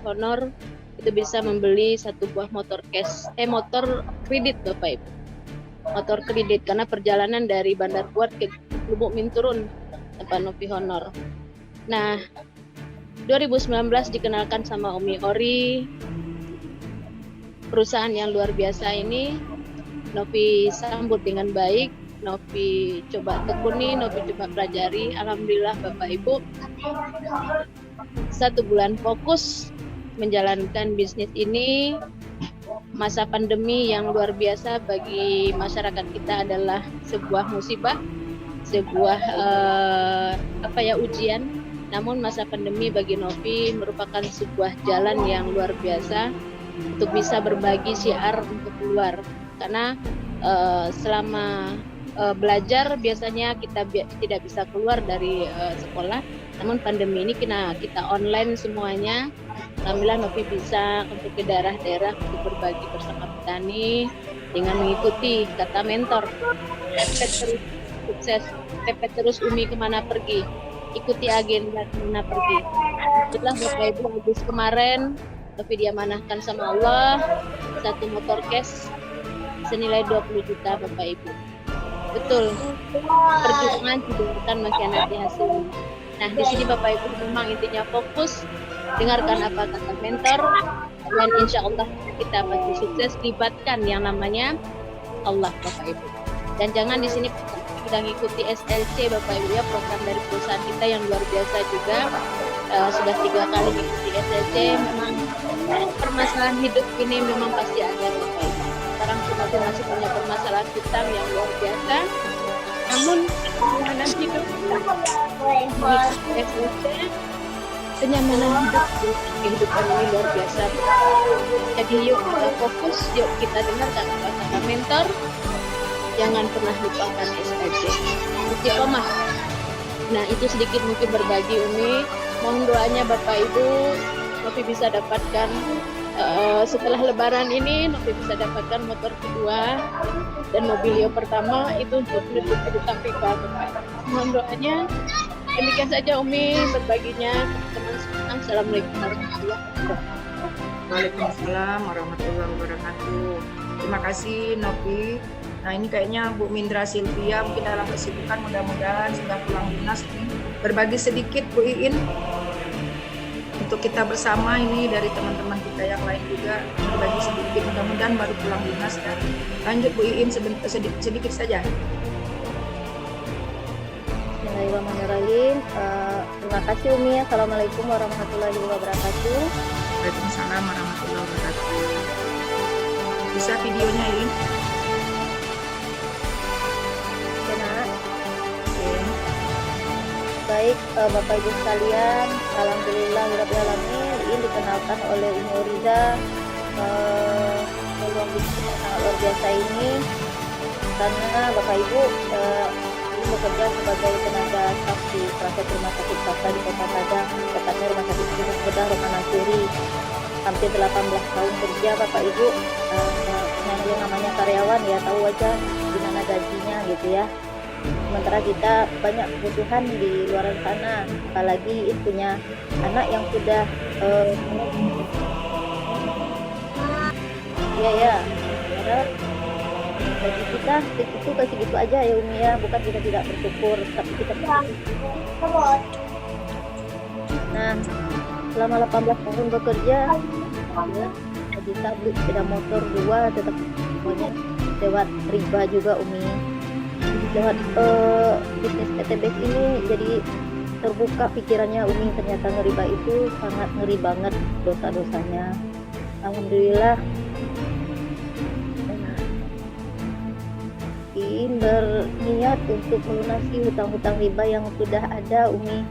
Honor itu bisa membeli satu buah motor kredit Bapak Ibu. Motor kredit karena perjalanan dari Bandar Buat ke Lubuk Minturun tempat Novi Honor. Nah, 2019 dikenalkan sama Umi Ori, perusahaan yang luar biasa ini Novi sambut dengan baik, Novi coba tekuni, Novi coba pelajari. Alhamdulillah Bapak Ibu, 1 bulan fokus menjalankan bisnis ini. Masa pandemi yang luar biasa bagi masyarakat kita adalah sebuah musibah, sebuah ujian. Namun masa pandemi bagi Novi merupakan sebuah jalan yang luar biasa untuk bisa berbagi syiar untuk keluar. Karena selama belajar biasanya kita tidak bisa keluar dari sekolah. Namun pandemi ini kita online semuanya. Alhamdulillah Novi bisa untuk ke daerah-daerah untuk berbagi bersama petani dengan mengikuti kata mentor. Pepet terus sukses, pepet terus Umi kemana pergi, ikuti agenda kemana pergi. Setelah Bapak Ibu Agus kemarin Novi diamanahkan sama Allah 1 motor cash senilai 20 juta Bapak Ibu. Betul, perjuangan didengarkan masih nanti hasilnya. Nah, di sini Bapak Ibu memang intinya fokus, dengarkan apa kata mentor, dan insya Allah kita pasti sukses. Libatkan yang namanya Allah Bapak Ibu. Dan jangan di sini kita ngikuti SLC Bapak Ibu ya, program dari perusahaan kita yang luar biasa juga. Sudah 3 kali mengikuti SLC. Memang permasalahan hidup ini memang pasti ada Bapak Ibu. Sekarang kita masih punya permasalahan hutang yang luar biasa. Namun kenyamanan hidup kenyamanan hidup kehidupan ini luar biasa. Jadi yuk kita fokus, yuk kita dengarkan kata mentor, jangan pernah lupakan SLC. Istiqomah. Nah, itu sedikit mungkin berbagi Umi. Mohon doanya Bapak Ibu, Novi bisa dapatkan setelah Lebaran ini, Novi bisa dapatkan motor kedua dan mobilio pertama itu untuk menutup KPK. Mohon doanya. Demikian saja Umi berbaginya teman-teman semua. Assalamualaikum warahmatullahi wabarakatuh. Waalaikumsalam warahmatullahi wabarakatuh. Terima kasih Novi. Nah, ini kayaknya Bu Mindra Silvia mungkin dalam kesibukan, mudah-mudahan sudah pulang dinas nih. Berbagi sedikit Bu Iin untuk kita bersama ini dari teman-teman kita yang lain juga berbagi sedikit, mudah-mudahan baru pulang dinas ya. Lanjut Bu Iin sedikit saja. Bismillahirrahmanirrahim. Terima kasih Umi. Assalamualaikum warahmatullahi wabarakatuh. Waalaikumsalam warahmatullahi wabarakatuh. Bisa videonya ini? Baik Bapak Ibu sekalian, alhamdulillahirabbil ini dikenalkan oleh Umi Oriza peluang bisnis yang sangat luar biasa ini, karena Bapak Ibu ini bekerja sebagai tenaga staf di salah satu rumah sakit swasta di Kota Padang, tepatnya Rumah Sakit Gunung Sedang Rokanasuri. Hampir 18 tahun kerja Bapak Ibu, yang namanya karyawan ya tahu aja gimana gajinya gitu ya. Sementara kita banyak kebutuhan di luar sana, apalagi punya anak yang sudah ya gaji kita kasih gitu aja ya Umi ya, bukan kita tidak bersyukur, tapi kita bersyukur. Nah, selama 18 tahun bekerja ya, bisa beli sepeda motor 2, tetap semuanya lewat riba juga Umi. Lewat bisnis PTBS ini jadi terbuka pikirannya Umi, ternyata ngeriba itu sangat ngeri banget dosa-dosanya. Alhamdulillah berniat untuk melunasi hutang-hutang riba yang sudah ada Umi.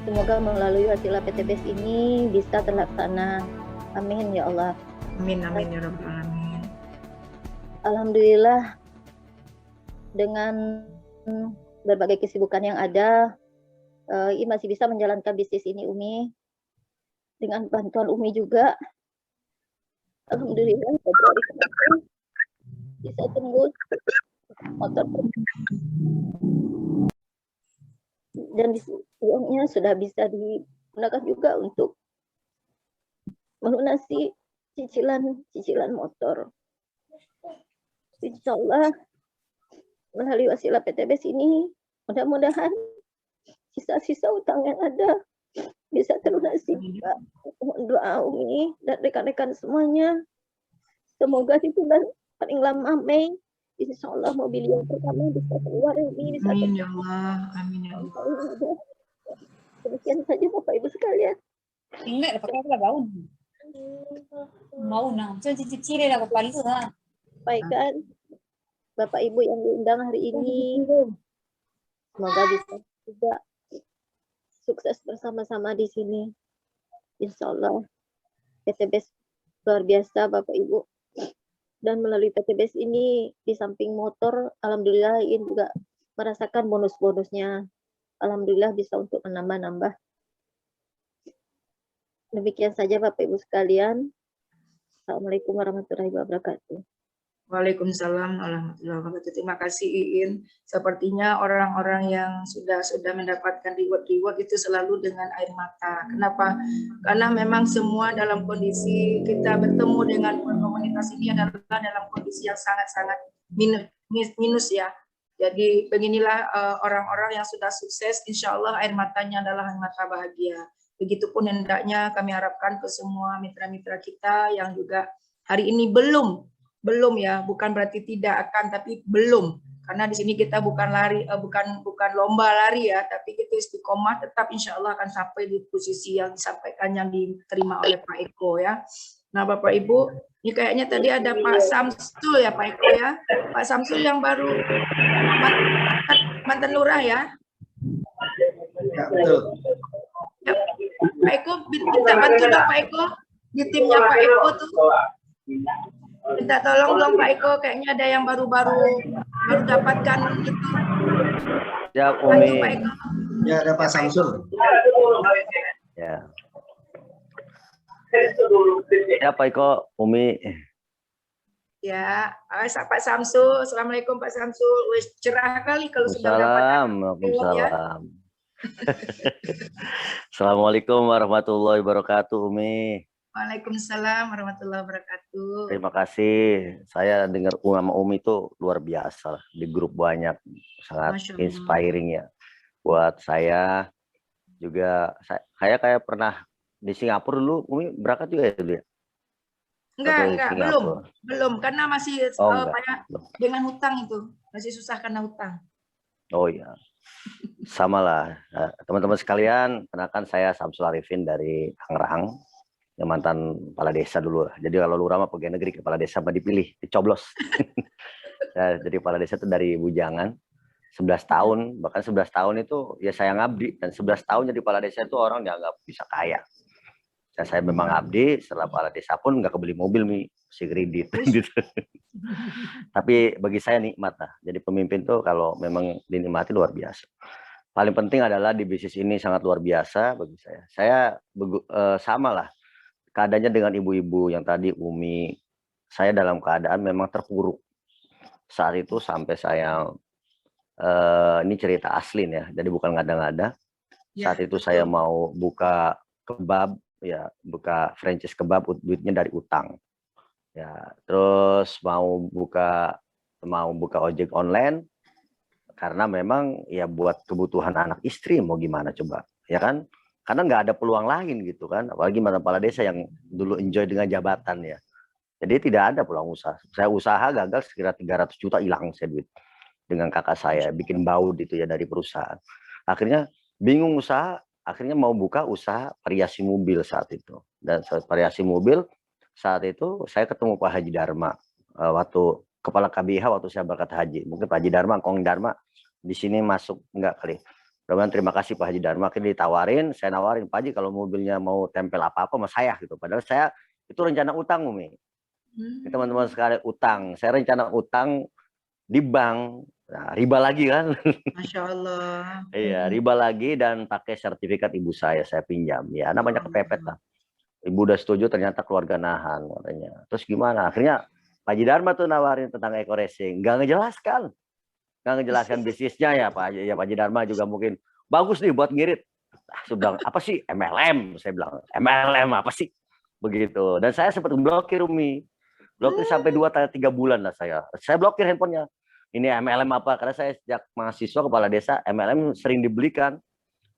Semoga melalui hasil PTBS ini bisa terlaksana. Amin ya Allah. Amin amin ya rabbal alamin. Alhamdulillah dengan berbagai kesibukan yang ada, Umi masih bisa menjalankan bisnis ini Umi. Dengan bantuan Umi juga, alhamdulillah Februari kemarin bisa tembus motor dan uangnya sudah bisa digunakan juga untuk melunasi cicilan motor. Insya Allah melalui wasilah PTBS ini mudah-mudahan sisa-sisa utang yang ada bisa terlunasi. Mohon doa Umi dan rekan-rekan semuanya. Semoga di bulan paling lama Mei, insya Allah mobil yang pertama bisa keluar ini. Bisa Amin ya Allah. Amin ya Allah. Demikian saja Bapak Ibu sekalian. Ingat pakai apa gaun? Mau nang, cicil lah kepala itu lah. Sampaikan Bapak Ibu yang diundang hari ini, semoga bisa juga sukses bersama-sama di sini. Insya Allah PTBS luar biasa Bapak Ibu. Dan melalui PTBS ini di samping motor, alhamdulillah ini juga merasakan bonus-bonusnya. Alhamdulillah bisa untuk menambah-nambah. Demikian saja Bapak Ibu sekalian. Assalamualaikum warahmatullahi wabarakatuh. Waalaikumsalam warahmatullahi wabarakatuh. Terima kasih Iin. Sepertinya orang-orang yang sudah mendapatkan reward itu selalu dengan air mata. Kenapa? Karena memang semua dalam kondisi kita bertemu dengan komunitas ini adalah dalam kondisi yang sangat-sangat minus ya. Jadi beginilah orang-orang yang sudah sukses, insya Allah air matanya adalah air mata bahagia. Begitupun hendaknya kami harapkan ke semua mitra-mitra kita yang juga hari ini belum ya, bukan berarti tidak akan, tapi belum. Karena di sini kita bukan lari, bukan lomba lari ya, tapi kita istiqomah tetap insya Allah akan sampai di posisi yang disampaikan yang diterima oleh Pak Eko ya. Nah Bapak Ibu, ini kayaknya tadi ada Pak Samsul ya Pak Eko ya. Pak Samsul yang baru mantan lurah ya. Ya, betul. Ya, Pak Eko minta bantu dong Pak Eko di timnya Pak Eko tuh. Minta tolong dong Pak Eko, kayaknya ada yang baru dapatkan gitu. Ya, Bantu Umi. Pak Eko. Ya, ada Pak Samsul. Ya. Ya, Pak Eko, Umi. Ya, Pak Samsul. Assalamualaikum Pak Samsul. Wes cerah kali kalau sudah dapat. Waalaikumsalam. Assalamualaikum warahmatullahi wabarakatuh, Umi. Waalaikumsalam warahmatullahi wabarakatuh. Terima kasih. Saya dengar sama Umi itu luar biasa di grup banyak, sangat Masya Allah. inspiring ya. Buat saya juga, saya kayak pernah di Singapura dulu. Umi berangkat juga ya dulu ya? Enggak, belum, karena masih Enggak. banyak dengan hutang itu, masih susah karena hutang. Oh iya, sama lah. Teman-teman sekalian, kenalkan saya Samsul Arifin dari Tangerang, yang mantan kepala desa dulu. Jadi kalau lurah mah pegawai negeri, kepala desa mah dipilih, dicoblos. Jadi kepala desa itu dari Bujangan, 11 tahun, bahkan 11 tahun itu ya saya ngabdi, dan 11 tahun jadi kepala desa itu orang dianggap bisa kaya. Dan saya memang abdi, setelah kepala desa pun nggak kebeli mobil, masih kredit. Gitu. Tapi bagi saya nikmat lah. Jadi pemimpin tuh kalau memang dinikmati luar biasa. Paling penting adalah di bisnis ini sangat luar biasa bagi saya. Saya sama lah keadaannya dengan ibu-ibu yang tadi Umi. Saya dalam keadaan memang terpuruk saat itu sampai saya ini cerita asli ya. Jadi bukan ngada-ngada. Saat itu saya mau buka kebab. Ya, buka franchise kebab, duitnya dari utang. Ya, terus mau buka ojek online karena memang ya buat kebutuhan anak istri, mau gimana coba, ya kan? Karena nggak ada peluang lain gitu kan, apalagi mantan kepala desa yang dulu enjoy dengan jabatan ya. Jadi tidak ada peluang usaha. Saya usaha gagal sekira 300 juta hilang saya duit dengan kakak saya bikin baut itu ya dari perusahaan. Akhirnya bingung usaha. Akhirnya mau buka usaha variasi mobil saat itu. Dan variasi mobil saat itu saya ketemu Pak Haji Dharma. Waktu kepala KBH waktu saya berangkat haji. Mungkin Pak Haji Dharma, Kong Dharma di sini masuk enggak kali. Mudah-mudahan terima kasih Pak Haji Dharma. Akhirnya ditawarin, saya nawarin Pak Haji kalau mobilnya mau tempel apa-apa sama saya gitu. Padahal saya itu rencana utang Umi. Teman-teman sekalian utang. Saya rencana utang di bank. Nah, riba lagi kan. Masya Allah. Iya, riba lagi dan pakai sertifikat ibu saya pinjam. Ya, namanya kepepet lah. Ibu udah setuju, ternyata keluarga nahan katanya. Terus gimana? Akhirnya Pak Haji Dharma tuh nawarin tentang eco racing. Nggak ngejelaskan bisnisnya ya Pak Haji Dharma juga mungkin bagus nih buat ngirit. Saya bilang, apa sih MLM? Saya bilang, MLM apa sih? begitu. Dan saya sempat blokir Umi, blokir sampai 2-3 bulan lah saya blokir handphonenya. Ini MLM apa, karena saya sejak mahasiswa kepala desa MLM sering dibelikan,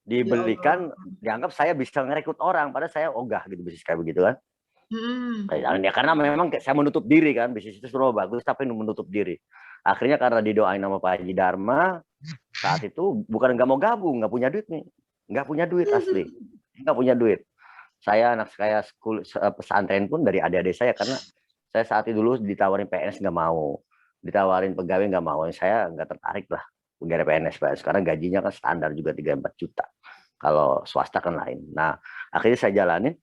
dianggap saya bisa ngerekrut orang, padahal saya ogah gitu bisnis kayak begitu kan. Ya, karena memang saya menutup diri kan, bisnis itu semua bagus tapi menutup diri. Akhirnya karena didoain sama Pak Haji Dharma, saat itu bukan nggak mau gabung, nggak punya duit nih, nggak punya duit asli, nggak punya duit. Saya anak saya pesantren pun dari adik-adik saya, karena saya saat itu dulu ditawarin PNS nggak mau, ditawarin pegawai nggak mau, saya nggak tertarik lah pegawai PNS karena gajinya kan standar juga 3-4 juta, kalau swasta kan lain. Nah akhirnya saya jalanin,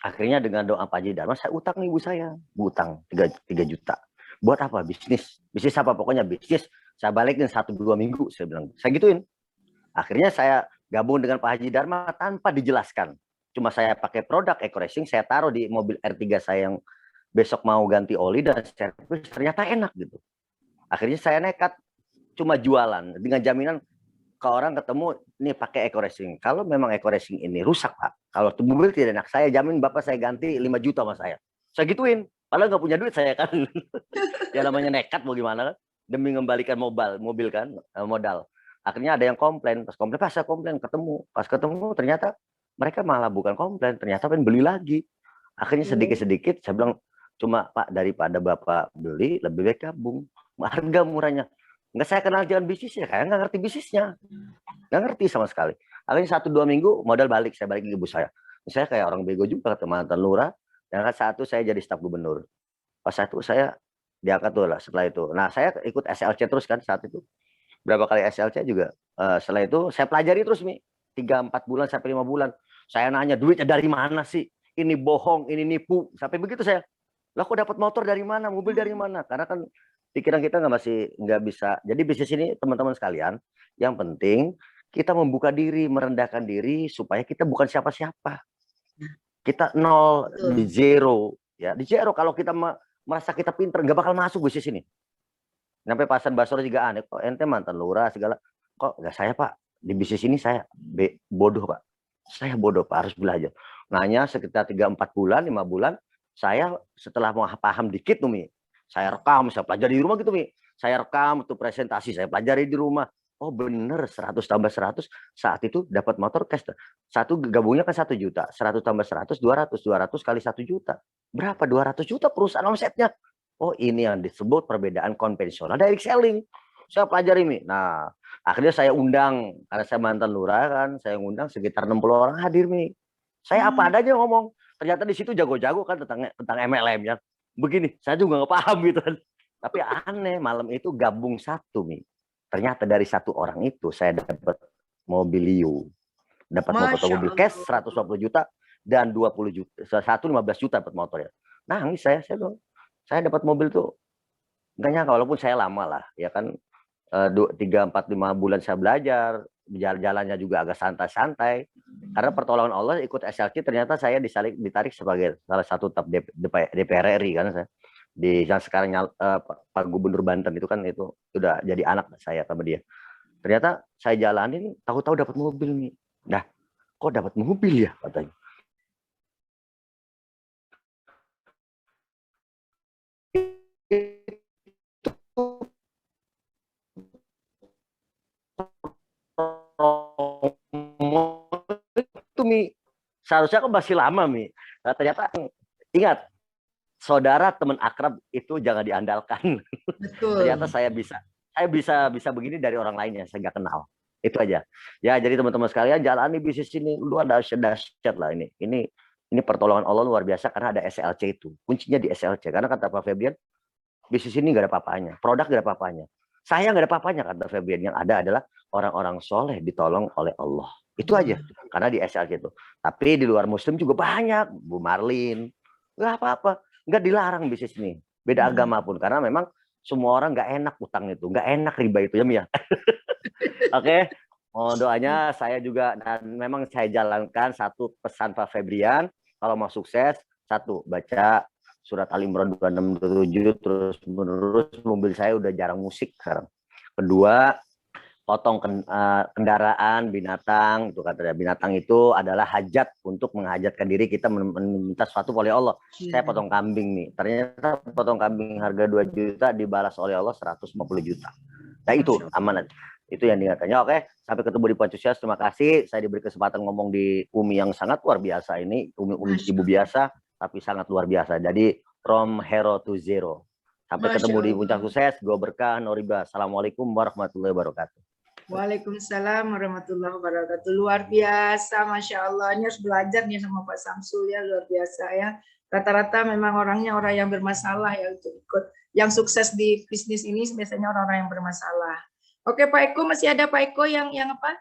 akhirnya dengan doa Pak Haji Dharma saya utang nih ibu saya, utang 3 juta. Buat apa? Bisnis apa, pokoknya bisnis, saya balikin 1-2 minggu, saya bilang, saya gituin. Akhirnya saya gabung dengan Pak Haji Dharma tanpa dijelaskan, cuma saya pakai produk Eco Racing, saya taruh di mobil R3 saya yang besok mau ganti oli dan servis, ternyata enak gitu. Akhirnya saya nekat, cuma jualan dengan jaminan ke orang ketemu, nih pakai Eco Racing. Kalau memang Eco Racing ini rusak Pak, kalau mobil tidak enak, saya jamin Bapak saya ganti 5 juta sama saya. Saya gituin, padahal nggak punya duit saya kan. Ya namanya nekat mau gimana kan, demi mengembalikan mobil kan, modal. Akhirnya ada yang komplain, pas saya komplain, pas ketemu ternyata mereka malah bukan komplain, ternyata pengen beli lagi. Akhirnya sedikit-sedikit saya bilang, cuma Pak, daripada Bapak beli, lebih baik gabung. Harga murahnya. Nggak saya kenal jalan bisnisnya, kayak nggak ngerti bisnisnya. Nggak ngerti sama sekali. Akhirnya 1-2 minggu, modal balik, saya balik ke ibu saya. Saya kayak orang bego juga, ke mantan lurah. Dan saat itu saya jadi staf gubernur. Pas saat itu saya diangkat tuh lah setelah itu. Nah saya ikut SLC terus kan saat itu. Berapa kali SLC juga. Setelah itu saya pelajari terus nih. 3-4 bulan sampai 5 bulan. Saya nanya, duitnya dari mana sih? Ini bohong, ini nipu. Sampai begitu saya. Lah kok dapat motor dari mana, mobil dari mana? Karena kan pikiran kita nggak bisa. Jadi bisnis ini teman-teman sekalian, yang penting kita membuka diri, merendahkan diri supaya kita bukan siapa-siapa. Kita nol, di zero, ya di zero. Kalau kita merasa kita pinter, nggak bakal masuk bisnis ini. Sampai Pasan Basoro juga aneh, kok ente mantan lurah segala, kok nggak saya Pak di bisnis ini saya bodoh Pak. Saya bodoh Pak, harus belajar. Nanya sekitar 3-4 bulan, 5 bulan. Saya setelah mau paham dikit tuh Mi, saya rekam, saya pelajari di rumah gitu Mi. Saya rekam tuh presentasi, saya pelajari di rumah. Oh bener, 100 tambah 100, saat itu dapat motor cash. Satu gabungnya kan 1 juta, 100 tambah 100, 200 kali 1 juta. Berapa? 200 juta perusahaan omsetnya. Oh ini yang disebut perbedaan konvensional direct selling. Saya pelajari Mi. Nah akhirnya saya undang, karena saya mantan lurah kan, saya undang sekitar 60 orang hadir Mi. Saya apa adanya ngomong. Ternyata di situ jago-jago kan tentang MLM ya. Begini, saya juga nggak paham gitu kan. Tapi aneh, malam itu gabung satu nih. Ternyata dari satu orang itu saya dapat mobilio. Dapat mobil cash 120 juta dan 20 juta. 15 juta dapat motor ya. Nangis saya dong. Saya dapat mobil tuh nggak nyangka, walaupun saya lama lah ya kan. 3, 4, 5 bulan saya belajar, jalannya juga agak santai-santai. Karena pertolongan Allah ikut SLC, ternyata saya ditarik sebagai salah satu staf DPR RI kan saya. Di yang sekarang Pak Gubernur Banten itu kan itu sudah jadi anak saya sama dia. Ternyata saya jalanin, tahu-tahu dapat mobil nih. Nah, kok dapat mobil ya katanya. Itu Mi, seharusnya kan masih lama Mi. Nah, ternyata ingat, saudara teman akrab itu jangan diandalkan. Betul. Ternyata saya bisa begini dari orang lainnya, saya nggak kenal. Itu aja. Ya jadi teman-teman sekalian, jalani bisnis ini luar dahsyat lah ini. Ini pertolongan Allah luar biasa karena ada SLC itu. Kuncinya di SLC. Karena kata Pak Febrian, bisnis ini nggak ada apa-apanya, produk nggak ada apa-apanya. Saya nggak ada apa-apanya kata Febrian. Yang ada adalah orang-orang soleh ditolong oleh Allah. Itu aja. Karena di SLC itu. Tapi di luar Muslim juga banyak. Bu Marlin, nggak apa-apa. Nggak dilarang bisnis ini. Beda agama pun. Karena memang semua orang nggak enak utang itu. Nggak enak riba itu ya Mia. Oke. Oh, doanya saya juga. Dan memang saya jalankan satu pesan Pak Febrian. Kalau mau sukses. Satu, baca surat Al-Imran 26-27 terus menerus. Mobil saya udah jarang musik sekarang. Kedua, potong kendaraan binatang, itu kata dia, binatang itu adalah hajat untuk menghajatkan diri kita meminta sesuatu oleh Allah. Saya potong kambing nih, ternyata potong kambing harga 2 juta dibalas oleh Allah 150 juta. Nah itu amanat, itu yang diingatkannya. Oke, sampai ketemu di Pancusias. Terima kasih, saya diberi kesempatan ngomong di Umi yang sangat luar biasa ini, Umi ibu biasa tapi sangat luar biasa. Jadi from hero to zero. Sampai ketemu di Puncak Sukses. Gue Berkah Noriba. Assalamualaikum warahmatullahi wabarakatuh. Waalaikumsalam warahmatullahi wabarakatuh. Luar biasa, Masya Allah. Ini harus belajar nih sama Pak Samsul ya, luar biasa ya. Rata-rata memang orangnya orang yang bermasalah ya untuk ikut. Yang sukses di bisnis ini biasanya orang-orang yang bermasalah. Oke Pak Eko, masih ada Pak Eko yang apa?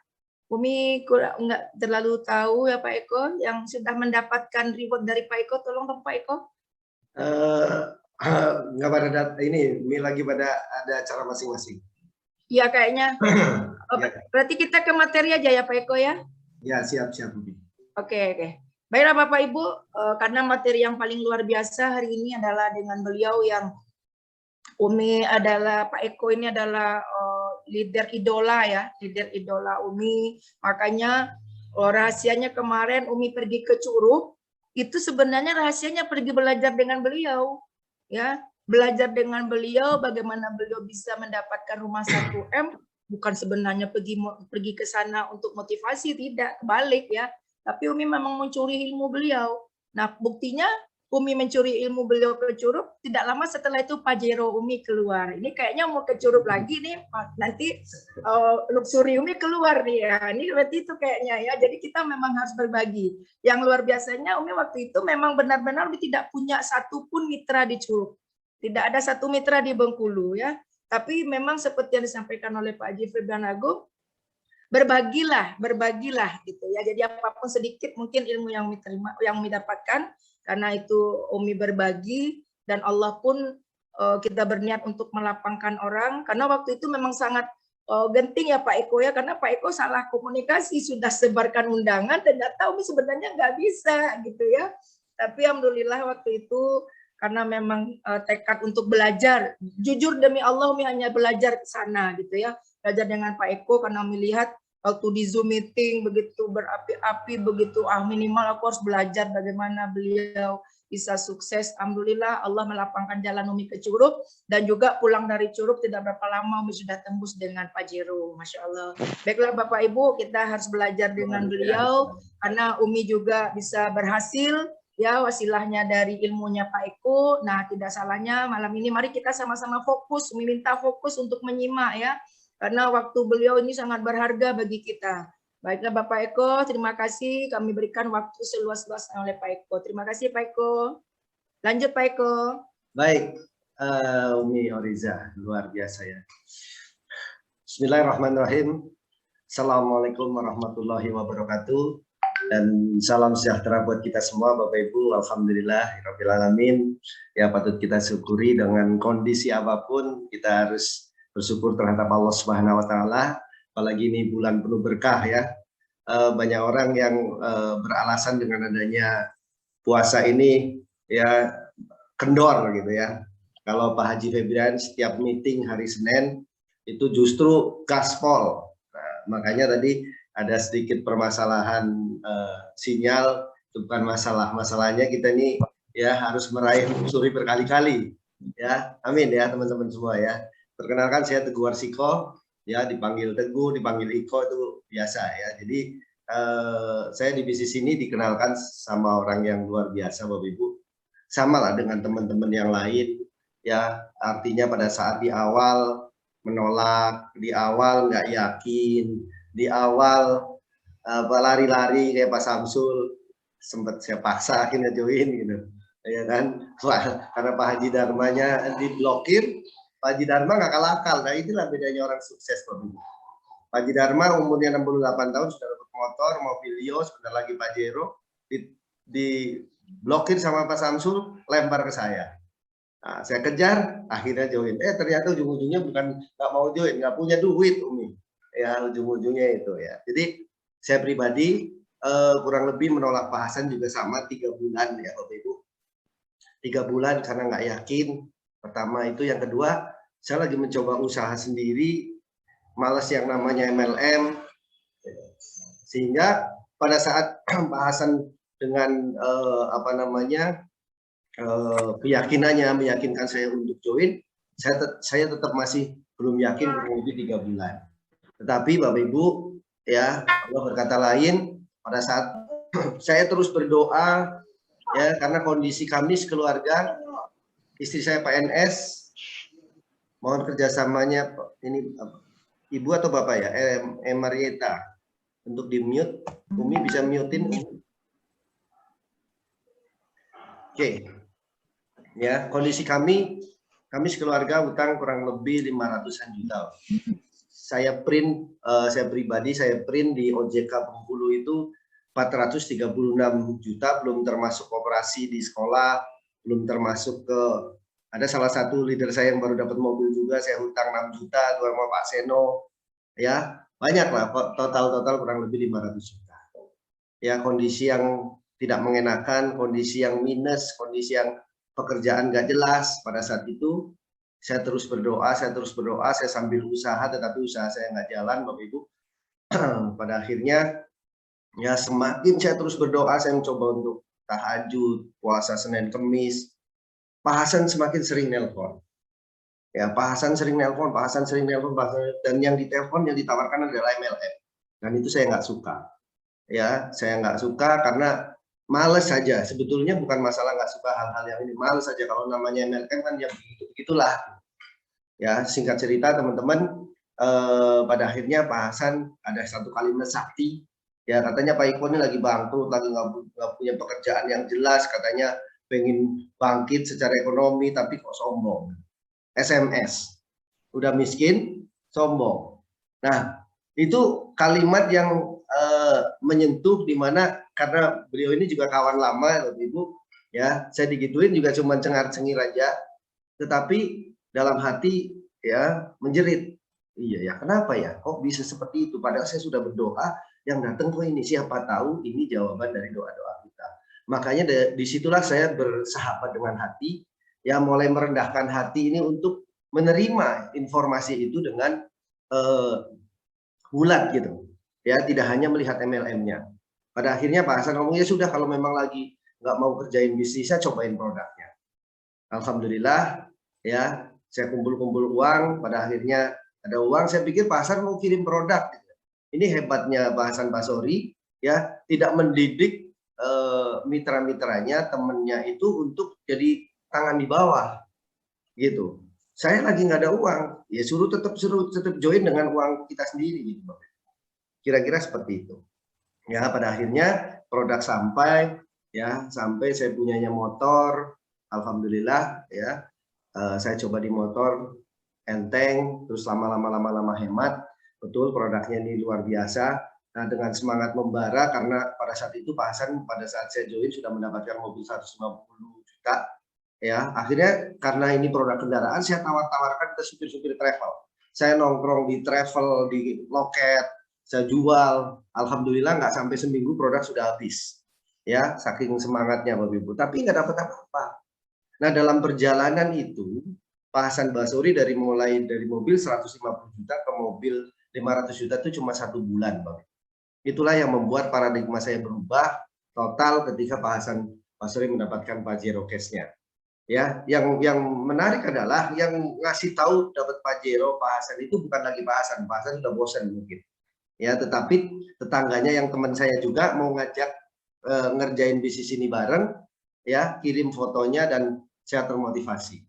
Umi nggak terlalu tahu ya Pak Eko, yang sudah mendapatkan reward dari Pak Eko, tolong dong Pak Eko. Nggak pada ini lagi pada ada acara masing-masing. Iya kayaknya. Berarti kita ke materi aja ya Pak Eko ya? Ya siap Umi. Oke. Baiklah Bapak Ibu, karena materi yang paling luar biasa hari ini adalah dengan beliau yang Umi adalah, Pak Eko ini adalah leader idola ya, leader idola Umi. Makanya rahasianya kemarin Umi pergi ke Curug, itu sebenarnya rahasianya pergi belajar dengan beliau. Ya, belajar dengan beliau bagaimana beliau bisa mendapatkan rumah 1M, bukan sebenarnya pergi ke sana untuk motivasi, tidak, kebalik ya. Tapi Umi memang mencuri ilmu beliau. Nah, buktinya Umi mencuri ilmu beliau ke Curug, tidak lama setelah itu Pajero Umi keluar. Ini kayaknya mau ke Curug lagi nih, nanti luxury Umi keluar nih ya. Ini berarti itu kayaknya ya. Jadi kita memang harus berbagi. Yang luar biasanya Umi waktu itu memang benar-benar Umi tidak punya satupun mitra di Curug. Tidak ada satu mitra di Bengkulu ya. Tapi memang seperti yang disampaikan oleh Pak Haji Febrian Agung, berbagilah gitu ya. Jadi apapun sedikit mungkin ilmu yang Umi terima, yang Umi dapatkan, karena itu Umi berbagi, dan Allah pun kita berniat untuk melapangkan orang, karena waktu itu memang sangat genting ya Pak Eko ya, karena Pak Eko salah komunikasi, sudah sebarkan undangan, ternyata Umi sebenarnya nggak bisa gitu ya. Tapi alhamdulillah waktu itu karena memang tekad untuk belajar, jujur demi Allah Umi hanya belajar ke sana gitu ya, belajar dengan Pak Eko, karena Umi lihat waktu di Zoom meeting begitu berapi-api, begitu minimal aku harus belajar bagaimana beliau bisa sukses. Alhamdulillah Allah melapangkan jalan Umi ke Curug, dan juga pulang dari Curug tidak berapa lama Umi sudah tembus dengan Pajero. Masya Allah. Baiklah Bapak Ibu, kita harus belajar dengan beliau, karena Umi juga bisa berhasil ya, wasilahnya dari ilmunya Pak Eko. Nah, tidak salahnya malam ini mari kita sama-sama fokus, Umi minta fokus untuk menyimak ya, karena waktu beliau ini sangat berharga bagi kita. Baiklah Bapak Eko, terima kasih kami berikan waktu seluas-luasnya oleh Pak Eko. Terima kasih Pak Eko. Lanjut Pak Eko. Baik, Umi Oriza, luar biasa ya. Bismillahirrahmanirrahim. Assalamualaikum warahmatullahi wabarakatuh. Dan salam sejahtera buat kita semua Bapak Ibu. Alhamdulillahirabbil alamin. Ya, patut kita syukuri dengan kondisi apapun, kita harus bersyukur terhadap Allah Subhanahu wa taala. Apalagi ini bulan penuh berkah ya. Banyak orang yang beralasan dengan adanya puasa ini ya kendor gitu ya. Kalau Pak Haji Febrian setiap meeting hari Senin itu justru gaspol. Nah, makanya tadi ada sedikit permasalahan sinyal, itu bukan masalah. Masalahnya kita ini ya harus meraih suri berkali-kali ya. Amin ya teman-teman semua ya. Perkenalkan saya Teguh Warsiko ya, dipanggil Teguh, dipanggil Iko, itu biasa ya. Jadi saya di bisnis ini dikenalkan sama orang yang luar biasa Bapak Ibu. Sama lah dengan teman-teman yang lain ya, artinya pada saat di awal menolak, di awal nggak yakin, di awal lari-lari kayak Pak Samsul, sempat saya paksa akhirnya join gitu ya kan, karena Pak Haji Dharmanya diblokir. Pak Haji Dharma nggak kalah akal. Nah inilah bedanya orang sukses Bapak Ibu. Pak Haji Dharma umurnya 68 tahun sudah dapat motor, mobil Lio, sebentar lagi Pajero, diblokir sama Pak Samsul, lempar ke saya. Nah, saya kejar, akhirnya join. Ternyata ujung-ujungnya bukan nggak mau join, nggak punya duit Umi. Ya ujung-ujungnya itu ya. Jadi saya pribadi kurang lebih menolak Pak Hasan juga sama 3 bulan ya Bapak Ibu. 3 bulan karena nggak yakin. Pertama itu, yang kedua saya lagi mencoba usaha sendiri, malas yang namanya MLM, sehingga pada saat bahasan dengan keyakinannya meyakinkan saya untuk join, saya tetap masih belum yakin kurang lebih 3 bulan. Tetapi Bapak Ibu, ya Allah berkata lain pada saat saya terus berdoa, ya karena kondisi kami sekeluarga, istri saya PNS, mohon kerjasamanya ini Ibu atau Bapak ya, Marieta, untuk di mute. Umi bisa mutein. Oke. Ya, kondisi kami sekeluarga utang kurang lebih 500-an juta. Saya pribadi di OJK Bengkulu itu 436 juta, belum termasuk operasi di sekolah, belum termasuk ke, ada salah satu leader saya yang baru dapat mobil juga, saya hutang 6 juta, dua sama Pak Seno, ya banyak lah, total kurang lebih 500 juta. Ya kondisi yang tidak mengenakan, kondisi yang minus, kondisi yang pekerjaan nggak jelas pada saat itu. Saya terus berdoa, saya sambil usaha, tetapi usaha saya nggak jalan, Bapak Ibu. Pada akhirnya, ya semakin saya terus berdoa, saya mencoba untuk tahajud, puasa Senin Kemis. Pak Hasan semakin sering nelpon. Ya, Pak Hasan sering nelpon, dan yang ditelepon, yang ditawarkan adalah MLM. Dan itu saya nggak suka. Ya, saya nggak suka karena males saja. Sebetulnya bukan masalah nggak suka hal-hal yang ini, males saja kalau namanya MLM kan yang begitulah. Ya, singkat cerita teman-teman, pada akhirnya Pak Hasan ada satu kalimat sakti. Ya, katanya Pak Iko ini lagi bangkrut, lagi nggak punya pekerjaan yang jelas, katanya pengen bangkit secara ekonomi, tapi kok sombong. SMS, udah miskin, sombong. Nah, itu kalimat yang menyentuh, dimana karena beliau ini juga kawan lama, Ibu, ya saya digituin juga cuma cengar-cengir aja, tetapi dalam hati ya menjerit, iya ya kenapa ya kok bisa seperti itu, padahal saya sudah berdoa, yang datang kok ini, siapa tahu ini jawaban dari doa-doa kita. Makanya disitulah saya bersahabat dengan hati, ya mulai merendahkan hati ini untuk menerima informasi itu dengan bulat gitu. Ya, tidak hanya melihat MLM-nya. Pada akhirnya Pak Hasan ngomong, ya sudah kalau memang lagi nggak mau kerjain bisnis, saya cobain produknya. Alhamdulillah, ya saya kumpul-kumpul uang, pada akhirnya ada uang, saya pikir Pak Hasan mau kirim produk. Ini hebatnya Pak Hasan Basori, ya tidak mendidik mitra-mitranya, temennya itu untuk jadi tangan di bawah, gitu. Saya lagi nggak ada uang, ya suruh tetap join dengan uang kita sendiri, gitu. Kira-kira seperti itu. Ya, pada akhirnya produk sampai, ya sampai saya punyanya motor, alhamdulillah, ya saya coba di motor enteng, terus lama-lama hemat, betul produknya ini luar biasa. Nah, dengan semangat membara, karena pada saat itu Pak Hasan pada saat saya join sudah mendapatkan mobil 150 juta, ya akhirnya karena ini produk kendaraan, saya tawarkan ke supir-supir travel. Saya nongkrong di travel, di loket, saya jual, alhamdulillah nggak sampai seminggu produk sudah habis, ya saking semangatnya Bapak Ibu. Tapi nggak dapat apa-apa. Nah dalam perjalanan itu Pak Hasan Basori mulai dari mobil 150 juta ke mobil 500 juta itu cuma 1 bulan, Bapak. Itulah yang membuat paradigma saya berubah total ketika Pak Hasan Basori mendapatkan Pajero Cash-nya. Ya, yang menarik adalah yang ngasih tahu dapat Pajero Pak Hasan itu bukan lagi Pak Hasan. Pak Hasan sudah bosan mungkin. Ya, tetapi tetangganya yang teman saya juga mau ngajak ngerjain bisnis ini bareng, ya kirim fotonya dan saya termotivasi.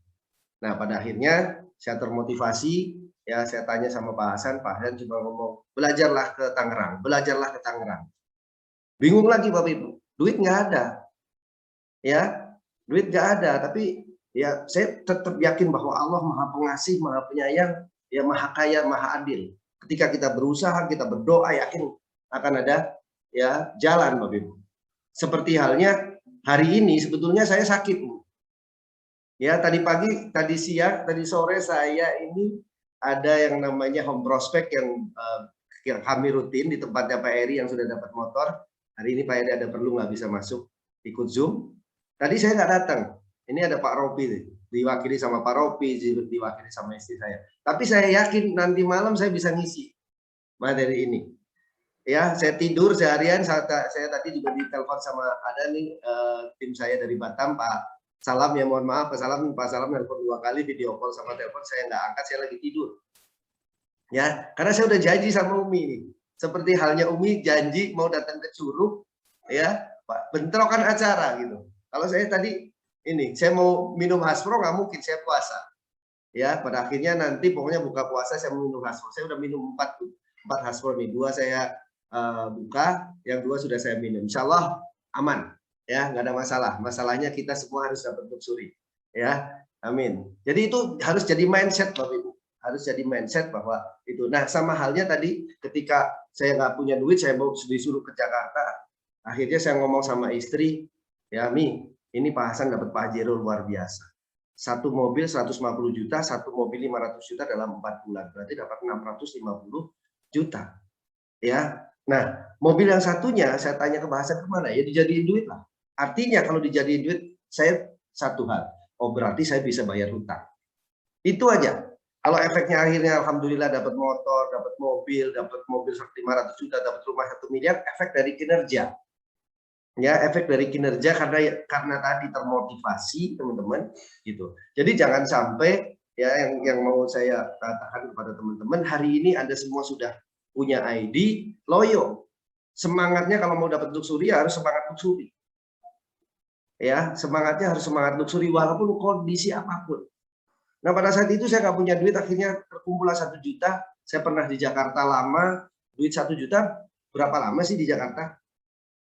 Nah pada akhirnya saya termotivasi, ya saya tanya sama Pak Hasan cuma ngomong belajarlah ke Tangerang. Bingung lagi Bapak Ibu, duit nggak ada, ya duit nggak ada, tapi ya saya tetap yakin bahwa Allah Maha Pengasih, Maha Penyayang, ya Maha Kaya, Maha Adil. Ketika kita berusaha, kita berdoa, yakin akan ada ya jalan, Bapak Ibu. Seperti halnya hari ini sebetulnya saya sakit, Bu. Ya tadi pagi, tadi siang, tadi sore saya ini ada yang namanya home prospect yang kami rutin di tempatnya Pak Eri yang sudah dapat motor. Hari ini Pak Eri ada perlu nggak bisa masuk ikut Zoom. Tadi saya nggak datang. Ini ada Pak Robi. diwakili sama Pak Ropi, diwakili sama istri saya. Tapi saya yakin nanti malam saya bisa ngisi materi ini. Ya, saya tidur seharian. Saya tadi juga ditelepon sama ada nih tim saya dari Batam, Pak Salam, ya mohon maaf Pak Salam nelpon 2 kali, video call sama telepon, saya nggak angkat, saya lagi tidur. Ya, karena saya udah janji sama Umi nih. Seperti halnya Umi janji mau datang ke Curug, ya, Pak, bentrokan acara gitu. Kalau saya tadi ini, saya mau minum Hasbro nggak mungkin, saya puasa. Ya, pada akhirnya nanti pokoknya buka puasa saya mau minum Hasbro. Saya udah minum 4 Hasbro nih, 2 saya buka, yang 2 sudah saya minum. Insya Allah aman. Ya, nggak ada masalah. Masalahnya kita semua harus dapat luxury. Ya, amin. Jadi itu harus jadi mindset Bapak Ibu. Harus jadi mindset bahwa itu. Nah, sama halnya tadi ketika saya nggak punya duit, saya mau disuruh ke Jakarta. Akhirnya saya ngomong sama istri, ya Mi, ini Pak Hasan dapat Pajero luar biasa. 1 mobil 150 juta, 1 mobil 500 juta dalam 4 bulan. Berarti dapat 650 juta. Ya. Nah, mobil yang satunya saya tanya ke Pak Hasan kemana? Ya dijadiin duit lah. Artinya kalau dijadiin duit, saya satu hal, oh berarti saya bisa bayar hutang. Itu aja. Kalau efeknya akhirnya alhamdulillah dapat motor, dapat mobil 500 juta, dapat rumah 1 miliar, efek dari kinerja. Ya, efek dari kinerja karena tadi termotivasi teman-teman gitu. Jadi jangan sampai ya yang mau saya katakan kepada teman-teman, hari ini Anda semua sudah punya ID, loyo. Semangatnya kalau mau dapat luxury harus semangat luxury. Ya, semangatnya harus semangat luxury walaupun kondisi apapun. Nah, pada saat itu saya nggak punya duit, akhirnya terkumpullah 1 juta. Saya pernah di Jakarta lama, duit 1 juta, berapa lama sih di Jakarta?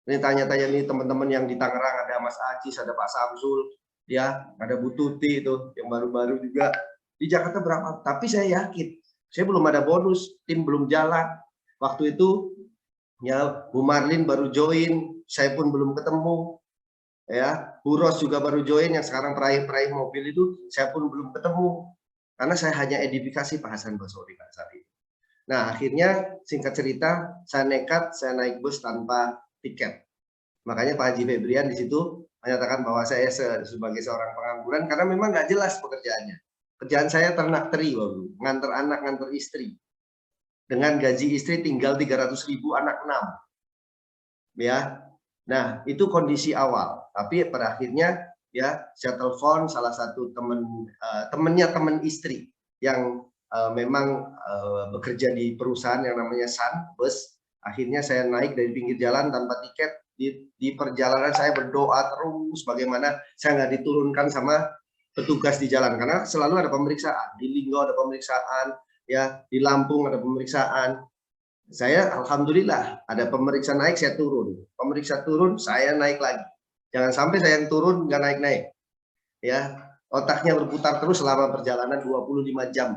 Ini tanya-tanya nih teman-teman yang di Tangerang, ada Mas Ajis, ada Pak Samsul, ya, ada Bu Tuti itu yang baru-baru juga. Di Jakarta berapa? Tapi saya yakin, saya belum ada bonus, tim belum jalan. Waktu itu ya Bu Marlin baru join, saya pun belum ketemu. Ya, Bu Ros juga baru join, yang sekarang peraih mobil itu saya pun belum ketemu karena saya hanya edifikasi Pak Hasan Basori pada saat itu. Nah, akhirnya singkat cerita saya nekat, saya naik bus tanpa tiket. Makanya Pak Haji Febrian di situ menyatakan bahwa saya sebagai seorang pengangguran karena memang nggak jelas pekerjaannya. Kerjaan saya ternak teri, nganter anak, nganter istri. Dengan gaji istri tinggal 300.000, anak 6. Ya. Nah, itu kondisi awal. Tapi pada akhirnya ya saya telepon salah satu teman istri yang memang bekerja di perusahaan yang namanya Sun Bus. Akhirnya saya naik dari pinggir jalan tanpa tiket. Di perjalanan saya berdoa terus bagaimana saya nggak diturunkan sama petugas di jalan karena selalu ada pemeriksaan. Di Linggo ada pemeriksaan, ya di Lampung ada pemeriksaan. Saya alhamdulillah ada pemeriksa naik saya turun, pemeriksa turun saya naik lagi. Jangan sampai saya yang turun nggak naik-naik. Ya, otaknya berputar terus selama perjalanan 25 jam.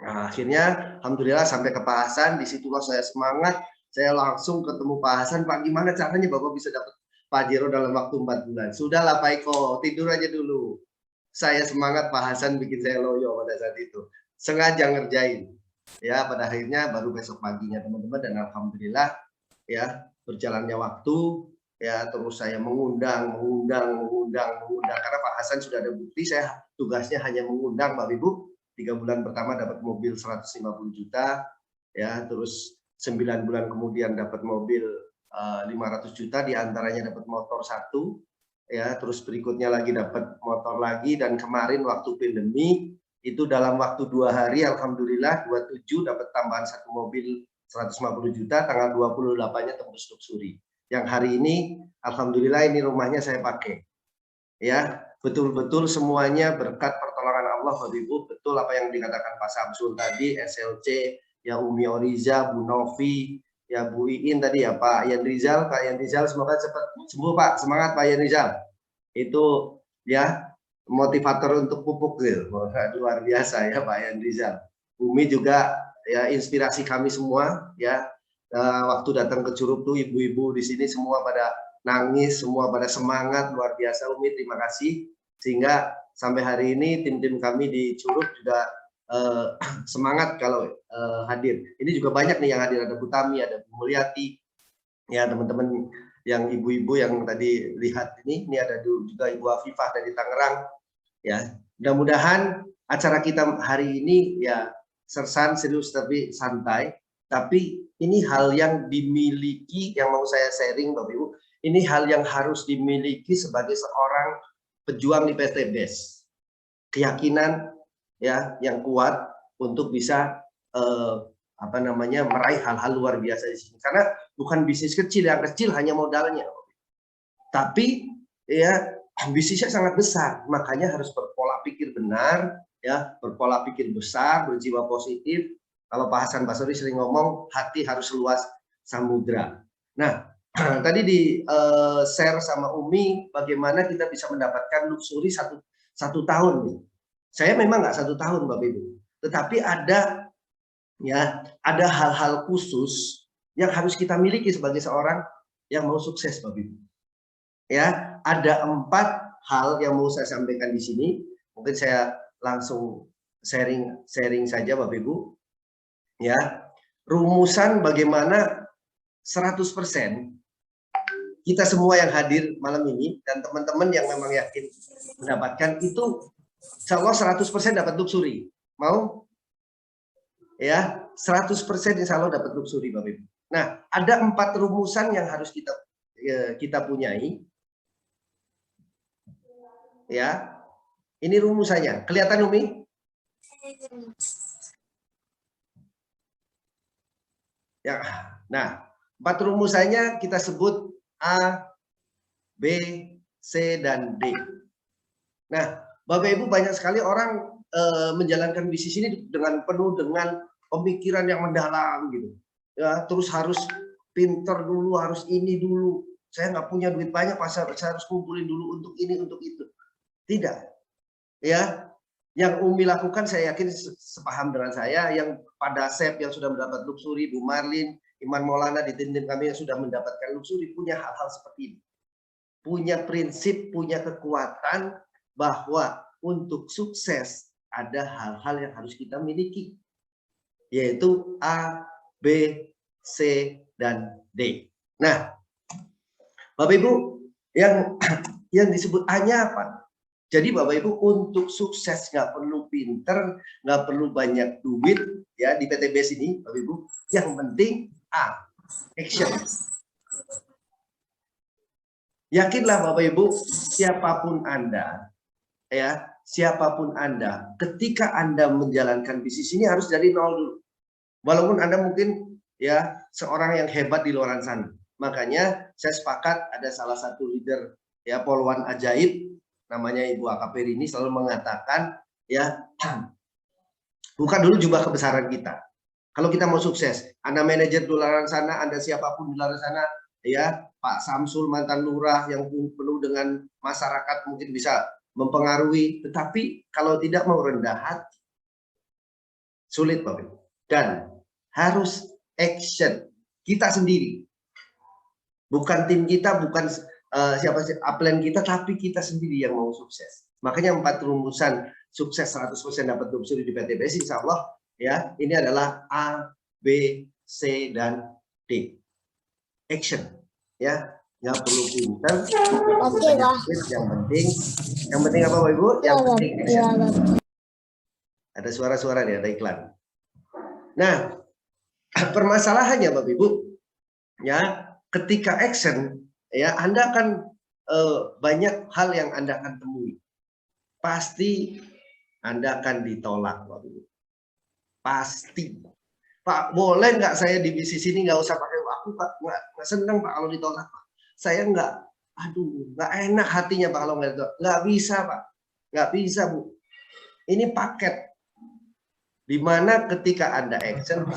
Nah, akhirnya alhamdulillah sampai ke Pak Hasan, disitulah saya semangat, saya langsung ketemu Pak Hasan, Pak gimana caranya Bapak bisa dapat Pajero dalam waktu 4 bulan? Sudahlah Pak Eko, tidur aja dulu. Saya semangat, Pak Hasan bikin saya loyo pada saat itu. Sengaja ngerjain. Ya, pada akhirnya baru besok paginya teman-teman, dan alhamdulillah ya berjalannya waktu ya terus saya mengundang karena Pak Hasan sudah ada bukti, saya tugasnya hanya mengundang Bapak Ibu. 3 bulan pertama dapat mobil 150 juta ya, terus 9 bulan kemudian dapat mobil 500 juta, diantaranya dapat motor 1 ya, terus berikutnya lagi dapat motor lagi, dan kemarin waktu pandemi itu dalam waktu 2 hari alhamdulillah 27 dapat tambahan 1 mobil 150 juta, tanggal 28-nya tembus luxury. Yang hari ini alhamdulillah ini rumahnya saya pakai. Ya, betul-betul semuanya berkat pertolongan Allah Bapak Ibu. Betul apa yang dikatakan Pak Samsul tadi, SLC, ya Umi Oriza, Bu Novi, ya Bu Iin tadi ya Pak Yan Rizal, semoga cepat sembuh Pak, semangat Pak Yan Rizal. Itu ya motivator untuk pupuk gitu. Luar biasa ya Pak Yan Rizal. Umi juga ya inspirasi kami semua ya. Waktu datang ke Curug tuh ibu-ibu di sini semua pada nangis, semua pada semangat, luar biasa Umi, terima kasih. Sehingga sampai hari ini tim-tim kami di Curug juga semangat kalau hadir. Ini juga banyak nih yang hadir, ada Bu Tami, ada Bu Mulyati, ya teman-teman yang ibu-ibu yang tadi lihat ini ada juga Ibu Afifah dari Tangerang, Ya, mudah-mudahan acara kita hari ini ya sersan, serius tapi santai. Tapi ini hal yang dimiliki, yang mau saya sharing Bapak Ibu, ini hal yang harus dimiliki sebagai seorang pejuang di PT BES. Keyakinan ya yang kuat untuk bisa meraih hal-hal luar biasa di sini. Karena bukan bisnis kecil, yang kecil hanya modalnya. Tapi ya bisnisnya sangat besar, makanya harus berpola pikir benar, ya berpola pikir besar, berjiwa positif. Kalau Pak Hasan Basri sering ngomong, hati harus luas samudra. Nah, tadi di share sama Umi, bagaimana kita bisa mendapatkan luxury satu tahun. Saya memang nggak 1 tahun, Bapak Ibu, tetapi ada hal-hal khusus yang harus kita miliki sebagai seorang yang mau sukses, Bapak Ibu. Ya, ada 4 hal yang mau saya sampaikan di sini. Mungkin saya langsung sharing saja Bapak Ibu. Ya, rumusan bagaimana 100% kita semua yang hadir malam ini dan teman-teman yang memang yakin mendapatkan itu, insya Allah 100% dapat luxury. Mau? Ya, 100% insya Allah dapat luxury Bapak Ibu. Nah, ada 4 rumusan yang harus kita punyai. Ya, ini rumusannya. Kelihatan Umi? Ya, nah 4 rumusannya kita sebut A, B, C, dan D. Nah, Bapak Ibu, banyak sekali orang menjalankan bisnis ini penuh dengan pemikiran yang mendalam gitu. Ya, terus harus pinter dulu, harus ini dulu. Saya nggak punya duit banyak, saya harus kumpulin dulu untuk ini, untuk itu. Tidak, ya. Yang Umi lakukan saya yakin sepaham dengan saya, yang pada Sep yang sudah mendapat luxury, Bu Marlin, Iman Maulana di tim kami yang sudah mendapatkan luxury, punya hal-hal seperti ini. Punya prinsip, punya kekuatan bahwa untuk sukses ada hal-hal yang harus kita miliki, yaitu A, B, C, dan D. Nah, Bapak Ibu, yang disebut A-nya apa? Jadi Bapak Ibu, untuk sukses nggak perlu pinter, nggak perlu banyak duit ya di PT BES ini, Bapak Ibu. Yang penting A, action. Yakinlah Bapak Ibu, siapapun Anda, ya siapapun Anda, ketika Anda menjalankan bisnis ini harus dari nol dulu. Walaupun Anda mungkin ya seorang yang hebat di luar sana. Makanya saya sepakat ada salah satu leader ya poluan ajaib, namanya Ibu AKP ini selalu mengatakan ya buka dulu jubah kebesaran kita. Kalau kita mau sukses, Anda manajer di luar sana, Anda siapapun di luar sana, ya Pak Samsul mantan lurah yang penuh dengan masyarakat mungkin bisa mempengaruhi, tetapi kalau tidak mau rendah hati, sulit Bapak Ibu. Dan harus action kita sendiri, bukan tim kita, bukan siapa upline kita, tapi kita sendiri yang mau sukses. Makanya 4 rumusan sukses 100% dapat luxury di PT BES, insya Allah ya ini adalah A, B, C, dan D. Action ya, nggak perlu pinter, yang penting apa Bapak Ibu? Yang penting action. Ada suara-suara nih, ada iklan. Nah, permasalahannya Bapak Ibu ya, ketika action ya Anda akan banyak hal yang Anda akan temui. Pasti Anda akan ditolak Bapak Ibu. Pasti. Pak, boleh nggak saya di bisnis ini nggak usah pakai aku Pak, nggak senang Pak kalau ditolak Pak. Saya nggak enak hatinya Pak kalau nggak ditolak. Nggak bisa Pak, nggak bisa Bu. Ini paket. Dimana ketika Anda action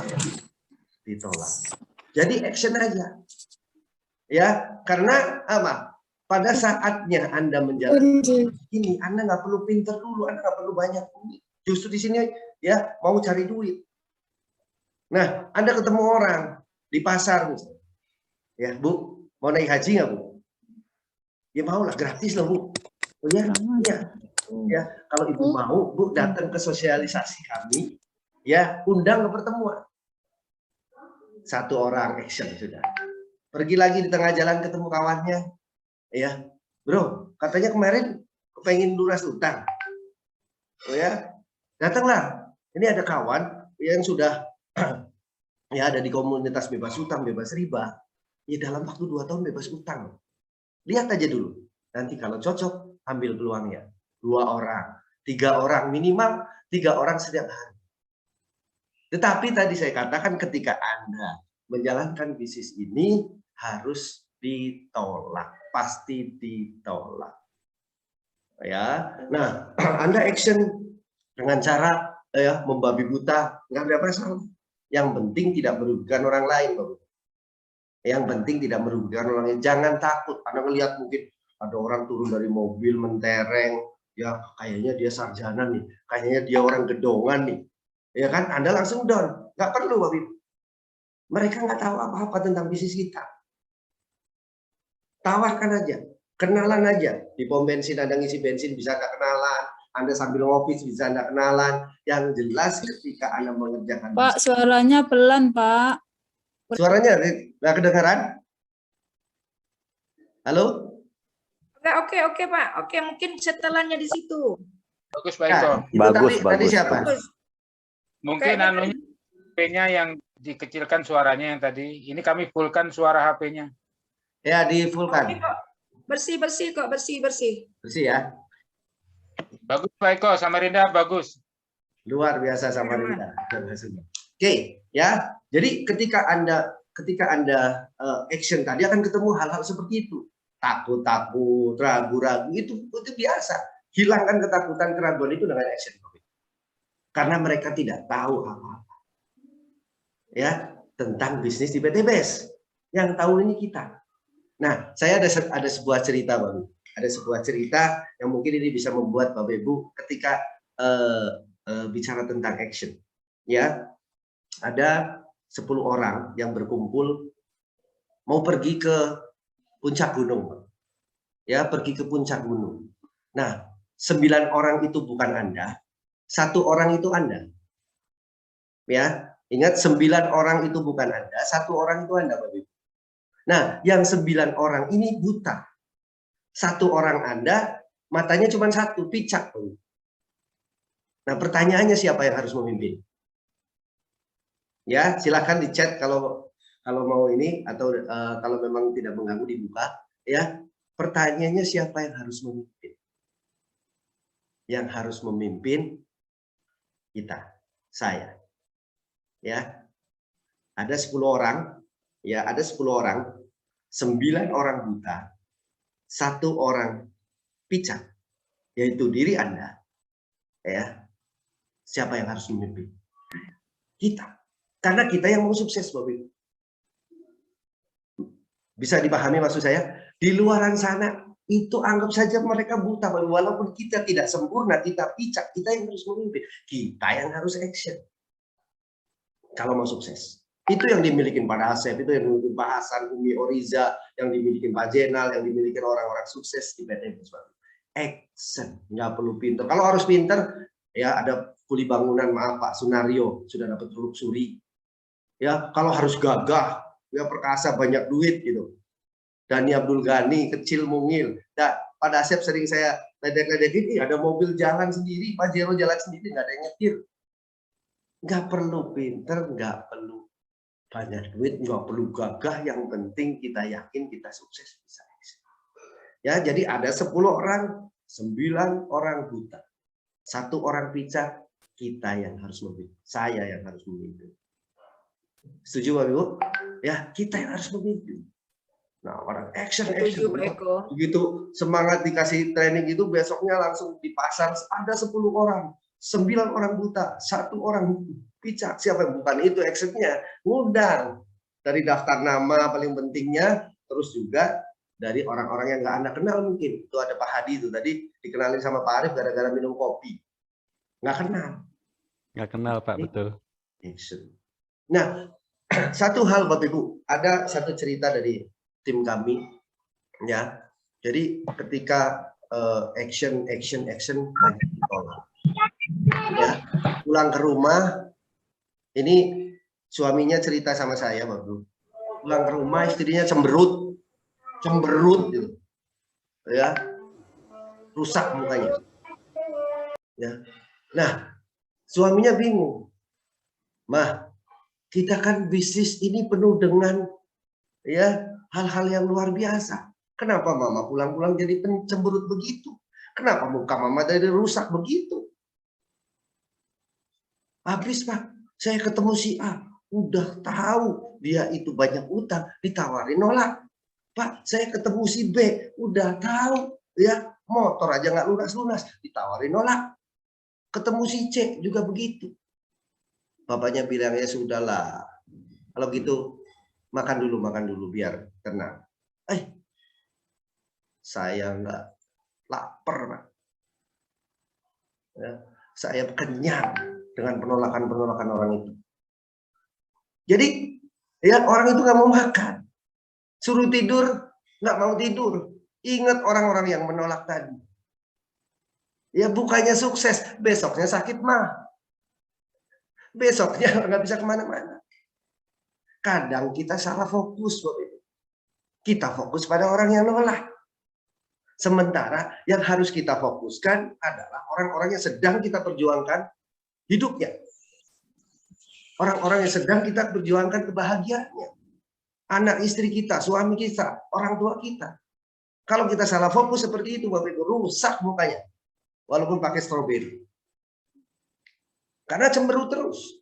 ditolak. Jadi action aja. Ya, karena apa? Pada saatnya Anda menjalani ini, Anda nggak perlu pinter dulu, Anda nggak perlu banyak duit. Justru di sini ya mau cari duit. Nah, Anda ketemu orang di pasar misalnya. Ya, Bu, mau naik haji nggak Bu? Ya mau lah, gratis lah Bu. Oh ya, iya. Ya, kalau Ibu mau, Bu datang ke sosialisasi kami, ya undang ke pertemuan. 1 orang action sudah. Pergi lagi di tengah jalan ketemu kawannya, ya, bro, katanya kemarin pengen lunas utang, ya datanglah. Ini ada kawan yang sudah ya ada di komunitas bebas utang, bebas riba. Ya dalam waktu 2 tahun bebas utang. Lihat aja dulu. Nanti kalau cocok, ambil peluangnya. 2 orang, 3 orang minimal, 3 orang setiap hari. Tetapi tadi saya katakan ketika Anda menjalankan bisnis ini harus ditolak, pasti ditolak. Ya, nah Anda action dengan cara ya membabi buta, nggak ada masalah. Yang penting tidak merugikan orang lain, Bapak. Yang penting tidak merugikan orang lain. Jangan takut. Anda melihat mungkin ada orang turun dari mobil mentereng, ya kayaknya dia sarjana nih, kayaknya dia orang gedongan nih, ya kan? Anda langsung down. Nggak perlu, Bapak. Mereka nggak tahu apa-apa tentang bisnis kita. Tawarkan aja, kenalan aja. Di pom bensin Anda ngisi bensin bisa nggak kenalan. Anda sambil ngopi bisa Anda kenalan. Yang jelas ketika Anda mengerjakan Pak, suaranya pelan, Pak. Suaranya nggak kedengaran? Halo? Oke Pak. Oke, mungkin setelannya di situ. Bagus Pak Eko. Bagus, tadi bagus. siapa? Bagus. Mungkin anunya HP-nya yang dikecilkan suaranya yang tadi. Ini kami fullkan suara HP-nya. Ya, di full kan. Oke, kok. Bersih kok, bersih. Bersih ya. Bagus Pak Eko, Samarinda bagus. Luar biasa Samarinda. Oke, ya. Jadi ketika Anda action tadi akan ketemu hal-hal seperti itu. Takut, ragu-ragu itu biasa. Hilangkan ketakutan, keraguan itu dengan action. Karena mereka tidak tahu apa-apa. Ya, tentang bisnis di PT BES. Yang tahu ini kita. Nah, saya ada sebuah cerita, Bapak. Ada sebuah cerita yang mungkin ini bisa membuat Bapak Ibu ketika bicara tentang action. Ya, ada 10 orang yang berkumpul mau pergi ke puncak gunung. Ya, pergi ke puncak gunung. Nah, 9 orang itu bukan Anda, 1 orang itu Anda. Ya, ingat 9 orang itu bukan Anda, 1 orang itu Anda, Bapak Ibu. Nah, yang 9 orang ini buta. 1 orang Anda, matanya cuma 1, picak. Nah, pertanyaannya siapa yang harus memimpin? Ya, silakan di chat kalau mau ini atau kalau memang tidak mengganggu dibuka. Ya, pertanyaannya siapa yang harus memimpin? Yang harus memimpin kita, saya. Ya, ada 10 orang. Ya, ada 10 orang, 9 orang buta, 1 orang picak, yaitu diri Anda. Ya, siapa yang harus memimpin? Kita. Karena kita yang mau sukses, Bapak. Bisa dipahami maksud saya? Di luaran sana, itu anggap saja mereka buta. Walaupun kita tidak sempurna, kita picak, kita yang harus memimpin. Kita yang harus action. Kalau mau sukses. Itu yang dimiliki Pak Asep, itu yang dimiliki Pak Hasan, Umi Oriza, yang dimiliki Pak Jenal, yang dimiliki orang-orang sukses di PT BES. Action, nggak perlu pinter. Kalau harus pinter, ya ada kuli bangunan, maaf Pak Sunario, sudah dapat luxury. Ya, kalau harus gagah, ya perkasa, banyak duit gitu. Dani Abdul Ghani, kecil mungil. Nah, Pak Asep sering saya ledek-ledekin, ada mobil jalan sendiri, Pak Jero jalan sendiri, nggak ada yang nyetir. Nggak perlu pinter, nggak perlu banyak duit, nggak perlu gagah, yang penting kita yakin kita sukses bisa. Ya, jadi ada 10 orang, 9 orang buta, 1 orang picak, kita yang harus memimpin, saya yang harus memimpin. Setuju Bapak Ibu? Ya, kita yang harus memimpin. Nah, orang action. Begitu semangat dikasih training itu, besoknya langsung di pasar ada 10 orang, 9 orang buta, 1 orang picak. Siapa yang bukan itu actionnya? Ngundang dari daftar nama paling pentingnya, terus juga dari orang-orang yang nggak Anda kenal mungkin. Itu ada Pak Hadi itu tadi dikenalin sama Pak Arif gara-gara minum kopi. Nggak kenal. Nggak kenal Pak, betul. Action. Nah, satu hal Bapak Ibu, ada satu cerita dari tim kami, ya. Jadi ketika action banyak ditolak. Ya, pulang ke rumah, ini suaminya cerita sama saya, Bapak. Pulang ke rumah istrinya cemberut gitu, ya, rusak mukanya, ya. Nah, suaminya bingung. Mah, kita kan bisnis ini penuh dengan ya hal-hal yang luar biasa. Kenapa mama pulang-pulang jadi cemberut begitu? Kenapa muka mama jadi rusak begitu? Habis Pak, saya ketemu si A, udah tahu dia itu banyak utang, ditawarin nolak. Pak, saya ketemu si B, udah tahu ya motor aja nggak lunas-lunas, ditawarin nolak. Ketemu si C juga begitu. Bapaknya bilang, ya sudahlah, kalau gitu makan dulu biar tenang. Saya nggak lapar Pak. Ya, saya kenyang dengan penolakan orang itu. Jadi ya orang itu nggak mau makan, suruh tidur nggak mau tidur. Ingat orang-orang yang menolak tadi. Ya bukannya sukses, besoknya sakit mah. Besoknya nggak bisa kemana-mana. Kadang kita salah fokus, Bapak Ibu. Kita fokus pada orang yang nolak. Sementara yang harus kita fokuskan adalah orang-orang yang sedang kita perjuangkan hidupnya. Orang-orang yang sedang kita perjuangkan kebahagiaannya. Anak istri kita, suami kita, orang tua kita. Kalau kita salah fokus seperti itu, Bapak Ibu, rusak mukanya. Walaupun pakai stroberi. Karena cemberut terus.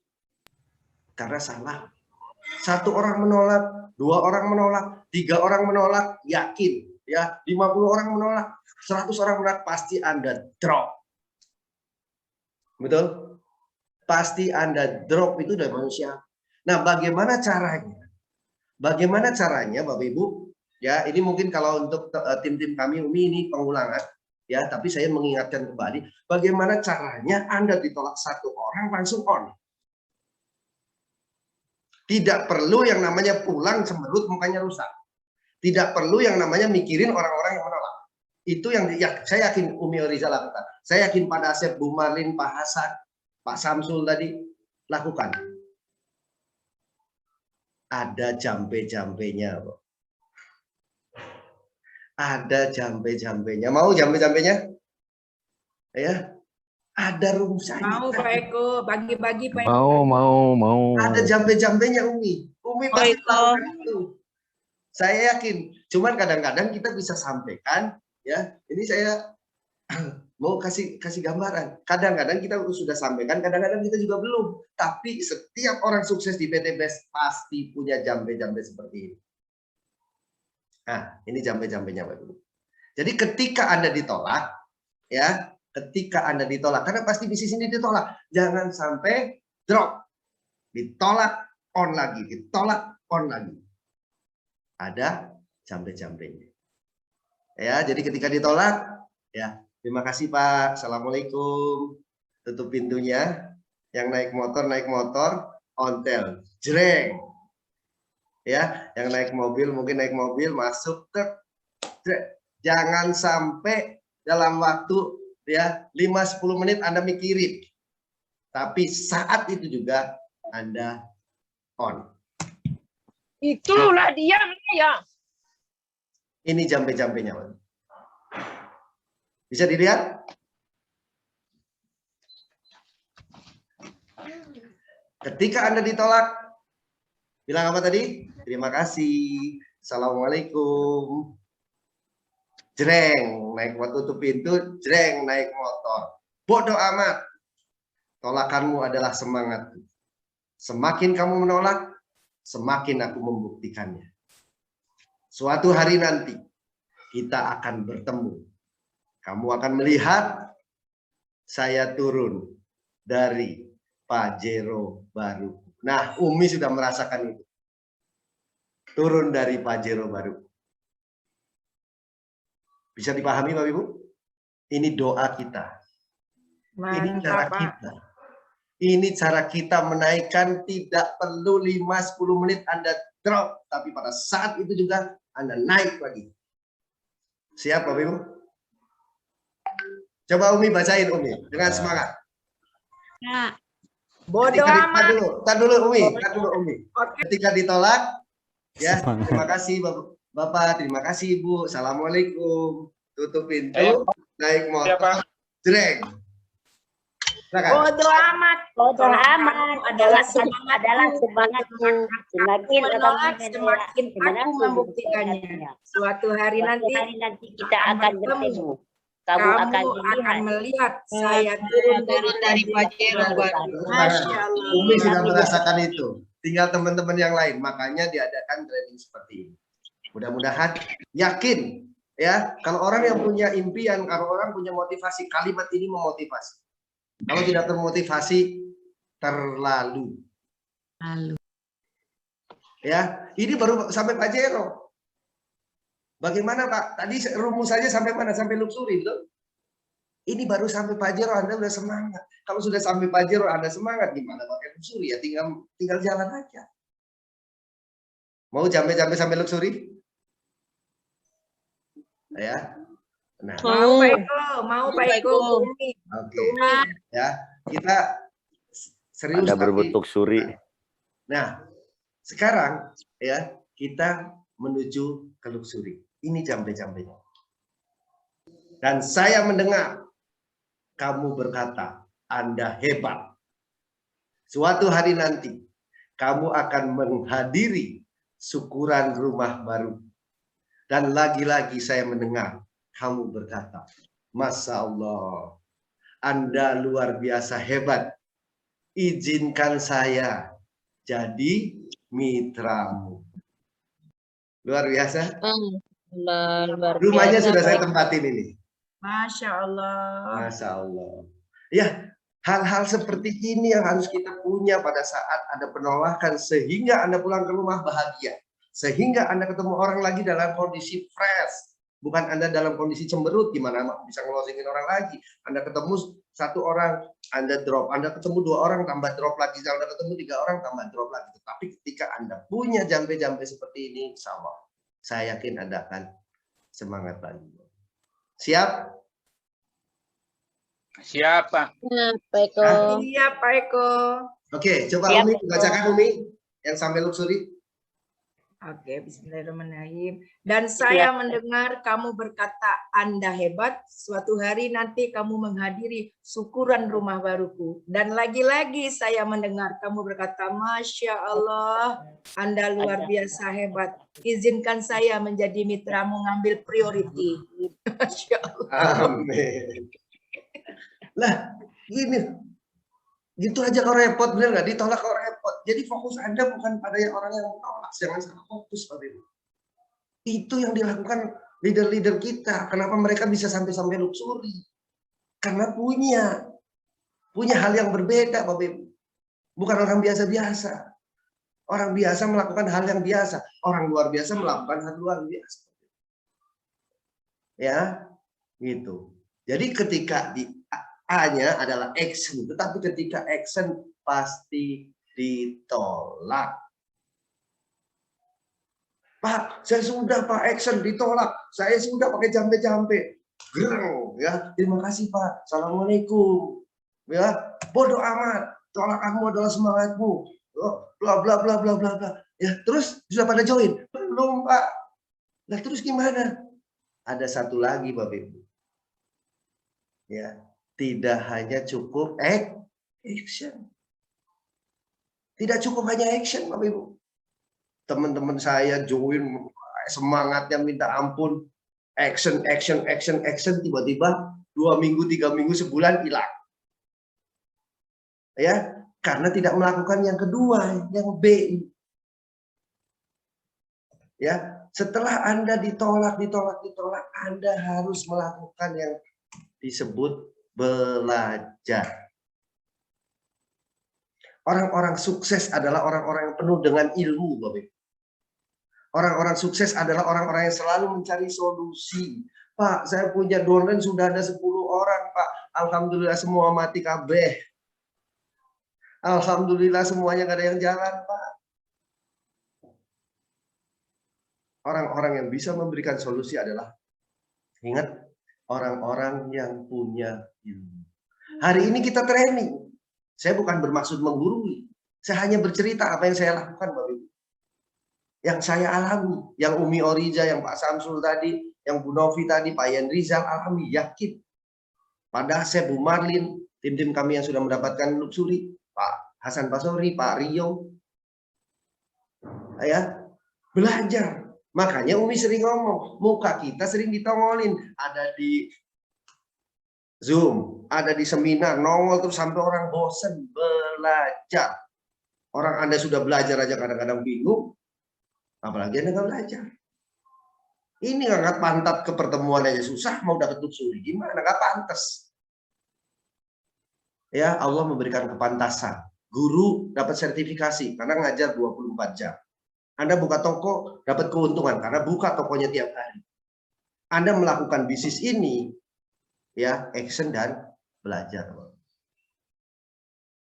Karena salah. Satu orang menolak, 2 orang menolak, 3 orang menolak, yakin. Ya, 50 orang menolak, 100 orang menolak, pasti Anda drop. Betul? Pasti Anda drop itu dari manusia. Nah, bagaimana caranya? Bagaimana caranya, Bapak Ibu? Ya, ini mungkin kalau untuk tim-tim kami ini pengulangan. Ya, tapi saya mengingatkan kembali, bagaimana caranya Anda ditolak 1 orang langsung on. Tidak perlu yang namanya pulang cemberut mukanya rusak. Tidak perlu yang namanya mikirin orang-orang yang menolak. Itu yang saya yakin Umi Riza lakukan. Saya yakin Pak Dasep, Bu Marlin, Pak Hasan, Pak Samsul tadi lakukan. Ada jampe-jampenya. Ada jampe-jampenya. Mau jampe-jampenya? Ya. Ada rumusannya. Mau Pak Eko, bagi-bagi Pak Eko. Mau. Ada jampe-jampenya Umi. Umi pasti lakukan itu. Saya yakin. Cuman kadang-kadang kita bisa sampaikan, ya. Ini saya mau kasih gambaran. Kadang-kadang kita sudah sampaikan, kadang-kadang kita juga belum. Tapi setiap orang sukses di PT BES pasti punya jambe-jambe seperti ini. Nah, ini jambe-jambenya Pak Ibu. Jadi ketika Anda ditolak, ya, ketika Anda ditolak, karena pasti bisnis ini ditolak, jangan sampai drop. Ditolak, on lagi, ditolak, on lagi. Ada jambe-jambenya. Ya, jadi ketika ditolak, ya, terima kasih Pak. Assalamualaikum. Tutup pintunya. Yang naik motor, ontel. Jreng. Ya, yang naik mobil, mungkin naik mobil, masuk. Jangan sampai dalam waktu ya 5-10 menit Anda mikirin. Tapi saat itu juga Anda on. Itulah dia ya. Ini jambe-jambenya. Bisa dilihat? Ketika Anda ditolak, bilang apa tadi? Terima kasih. Assalamualaikum. Jreng, naik motor tutup pintu, jreng, naik motor. Bodoh amat. Tolakanmu adalah semangat. Semakin kamu menolak, semakin aku membuktikannya. Suatu hari nanti, kita akan bertemu. Kamu akan melihat saya turun dari Pajero baru. Nah, Umi sudah merasakan itu. Turun dari Pajero baru. Bisa dipahami Bapak Ibu? Ini doa kita. Ini cara kita. Ini cara kita menaikkan, tidak perlu 5-10 menit Anda drop. Tapi pada saat itu juga Anda naik lagi. Siap Bapak Ibu? Coba Umi bacain Umi dengan semangat. Ya. Bodoh amat. Tar dulu Umi. Ketika ditolak, ya terima kasih Bapak, terima kasih Ibu. Assalamualaikum. Tutup pintu, naik motor, jreng. Silakan. Bodo amat. Bodo Kalau amat kamu adalah adalah semangatku. Semakin Aku engkau menolak, semakin aku membuktikannya. Suatu hari Suatu nanti hari nanti kita akan bertemu. Kamu akan melihat saya turun dari Pajero baru. Masya Allah. Umi sudah merasakan itu. Tinggal teman-teman yang lain. Makanya diadakan training seperti ini. Mudah-mudahan yakin ya. Kalau orang yang punya impian, kalau orang punya motivasi, kalimat ini memotivasi. Kalau tidak termotivasi, terlalu. Ya, ini baru sampai Pajero. Bagaimana Pak? Tadi rumusannya sampai mana? Sampai luxury, betul? Ini baru sampai Pajero, Anda udah semangat. Kalau sudah sampai Pajero, Anda semangat, gimana pakai luxury ya? Tinggal jalan aja. Mau jampe-jampe sampai luxury? Ya. Nah. Mau Pak Eko. Oke. Ya, kita serius. Ada berebut luxury. Nah, sekarang ya kita menuju ke luxury. Ini jambe-jambenya. Dan saya mendengar kamu berkata, Anda hebat. Suatu hari nanti kamu akan menghadiri syukuran rumah baru. Dan lagi-lagi saya mendengar kamu berkata, Masya Allah, Anda luar biasa hebat. Izinkan saya jadi mitramu. Luar biasa. Luar Rumahnya biasa. sudah saya tempatin ini. Masya Allah. Masya Allah. Ya, hal-hal seperti ini yang harus kita punya pada saat ada penolakan sehingga Anda pulang ke rumah bahagia. Sehingga Anda ketemu orang lagi dalam kondisi fresh. Bukan Anda dalam kondisi cemberut, gimana bisa ngelosingin orang lagi. Anda ketemu satu orang, Anda drop. Anda ketemu dua orang, tambah drop lagi. Anda ketemu tiga orang, tambah drop lagi. Tapi ketika Anda punya jambe-jambe seperti ini, sama. Saya yakin Anda akan semangat lagi. Siap? Siap, Pak. Pak Eko. Iya, Pak Eko. Oke, coba Siap, Umi, Eko. bacakan Umi yang sampai luxury. Oke, bismillahirrahmanirrahim. Dan saya mendengar kamu berkata, Anda hebat. Suatu hari nanti kamu menghadiri syukuran rumah baruku. Dan lagi-lagi saya mendengar kamu berkata, Masya Allah, Anda luar biasa hebat. Izinkan saya menjadi mitramu ngambil priority. Masya Allah. Amin. Lah, gini. Gitu aja kok repot, bener nggak? Ditolak kok repot. Jadi fokus Anda bukan pada yang orang yang menolak. Jangan salah fokus pada itu. Itu yang dilakukan leader-leader kita. Kenapa mereka bisa sampai luxury? Karena punya hal yang berbeda, Bapak Ibu. Bukan orang biasa-biasa. Orang biasa melakukan hal yang biasa. Orang luar biasa melakukan hal luar biasa. Ya, gitu. Jadi ketika di A-nya adalah action, tetapi ketika action pasti ditolak. Pak, saya sudah Pak action ditolak. Saya sudah pakai jampe-jampe. Gereng, ya. Terima kasih Pak. Assalamualaikum. Ya, bodoh amat. Tolakanmu adalah semangatmu. Bla bla bla bla bla bla. Ya, terus sudah pada join? Belum Pak. Nah, terus gimana? Ada satu lagi Bapak Ibu. Ya. Tidak hanya cukup action. Tidak cukup hanya action, Bapak Ibu. Teman-teman saya join semangatnya minta ampun. Action, tiba-tiba 2 minggu, 3 minggu, sebulan hilang. Ya, karena tidak melakukan yang kedua, yang B. Ya, setelah Anda ditolak, Anda harus melakukan yang disebut belajar. Orang-orang sukses adalah orang-orang yang penuh dengan ilmu, Bapak Ibu. Orang-orang sukses adalah orang-orang yang selalu mencari solusi. Pak, saya punya downline sudah ada 10 orang, Pak. Alhamdulillah semua mati kabeh. Alhamdulillah semuanya gak ada yang jalan, Pak. Orang-orang yang bisa memberikan solusi adalah, ingat, orang-orang yang punya ilmu. Hari ini kita training. Saya bukan bermaksud menggurui. Saya hanya bercerita apa yang saya lakukan, Bapak Ibu. Yang saya alami. Yang Umi Oriza, yang Pak Samsul tadi, yang Bu Novi tadi, Pak Yan Rizal alami, yakin. Pada saya Bu Marlin, tim-tim kami yang sudah mendapatkan luxury, Pak Hasan Basori, Pak Rio, ya belajar. Makanya Umi sering ngomong, muka kita sering ditongolin, ada di Zoom, ada di seminar, nongol terus sampai orang bosen belajar. Orang Anda sudah belajar aja kadang-kadang bingung, apalagi Anda nggak belajar. Ini ngangkat pantat ke pertemuan aja susah, mau dapat luxury gimana? Nggak pantas. Ya, Allah memberikan kepantasan. Guru dapat sertifikasi karena ngajar 24 jam. Anda buka toko dapat keuntungan karena buka tokonya tiap hari. Anda melakukan bisnis ini ya action dan belajar.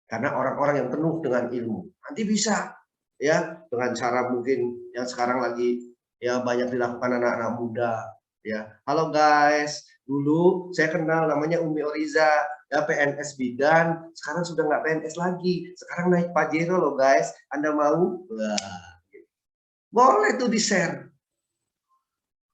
Karena orang-orang yang penuh dengan ilmu nanti bisa ya dengan cara mungkin yang sekarang lagi ya banyak dilakukan anak-anak muda ya. Halo guys, dulu saya kenal namanya Umi Oriza ya PNS bidan, sekarang sudah nggak PNS lagi, sekarang naik Pajero loh guys. Anda mau? Wah. Boleh tuh di-share.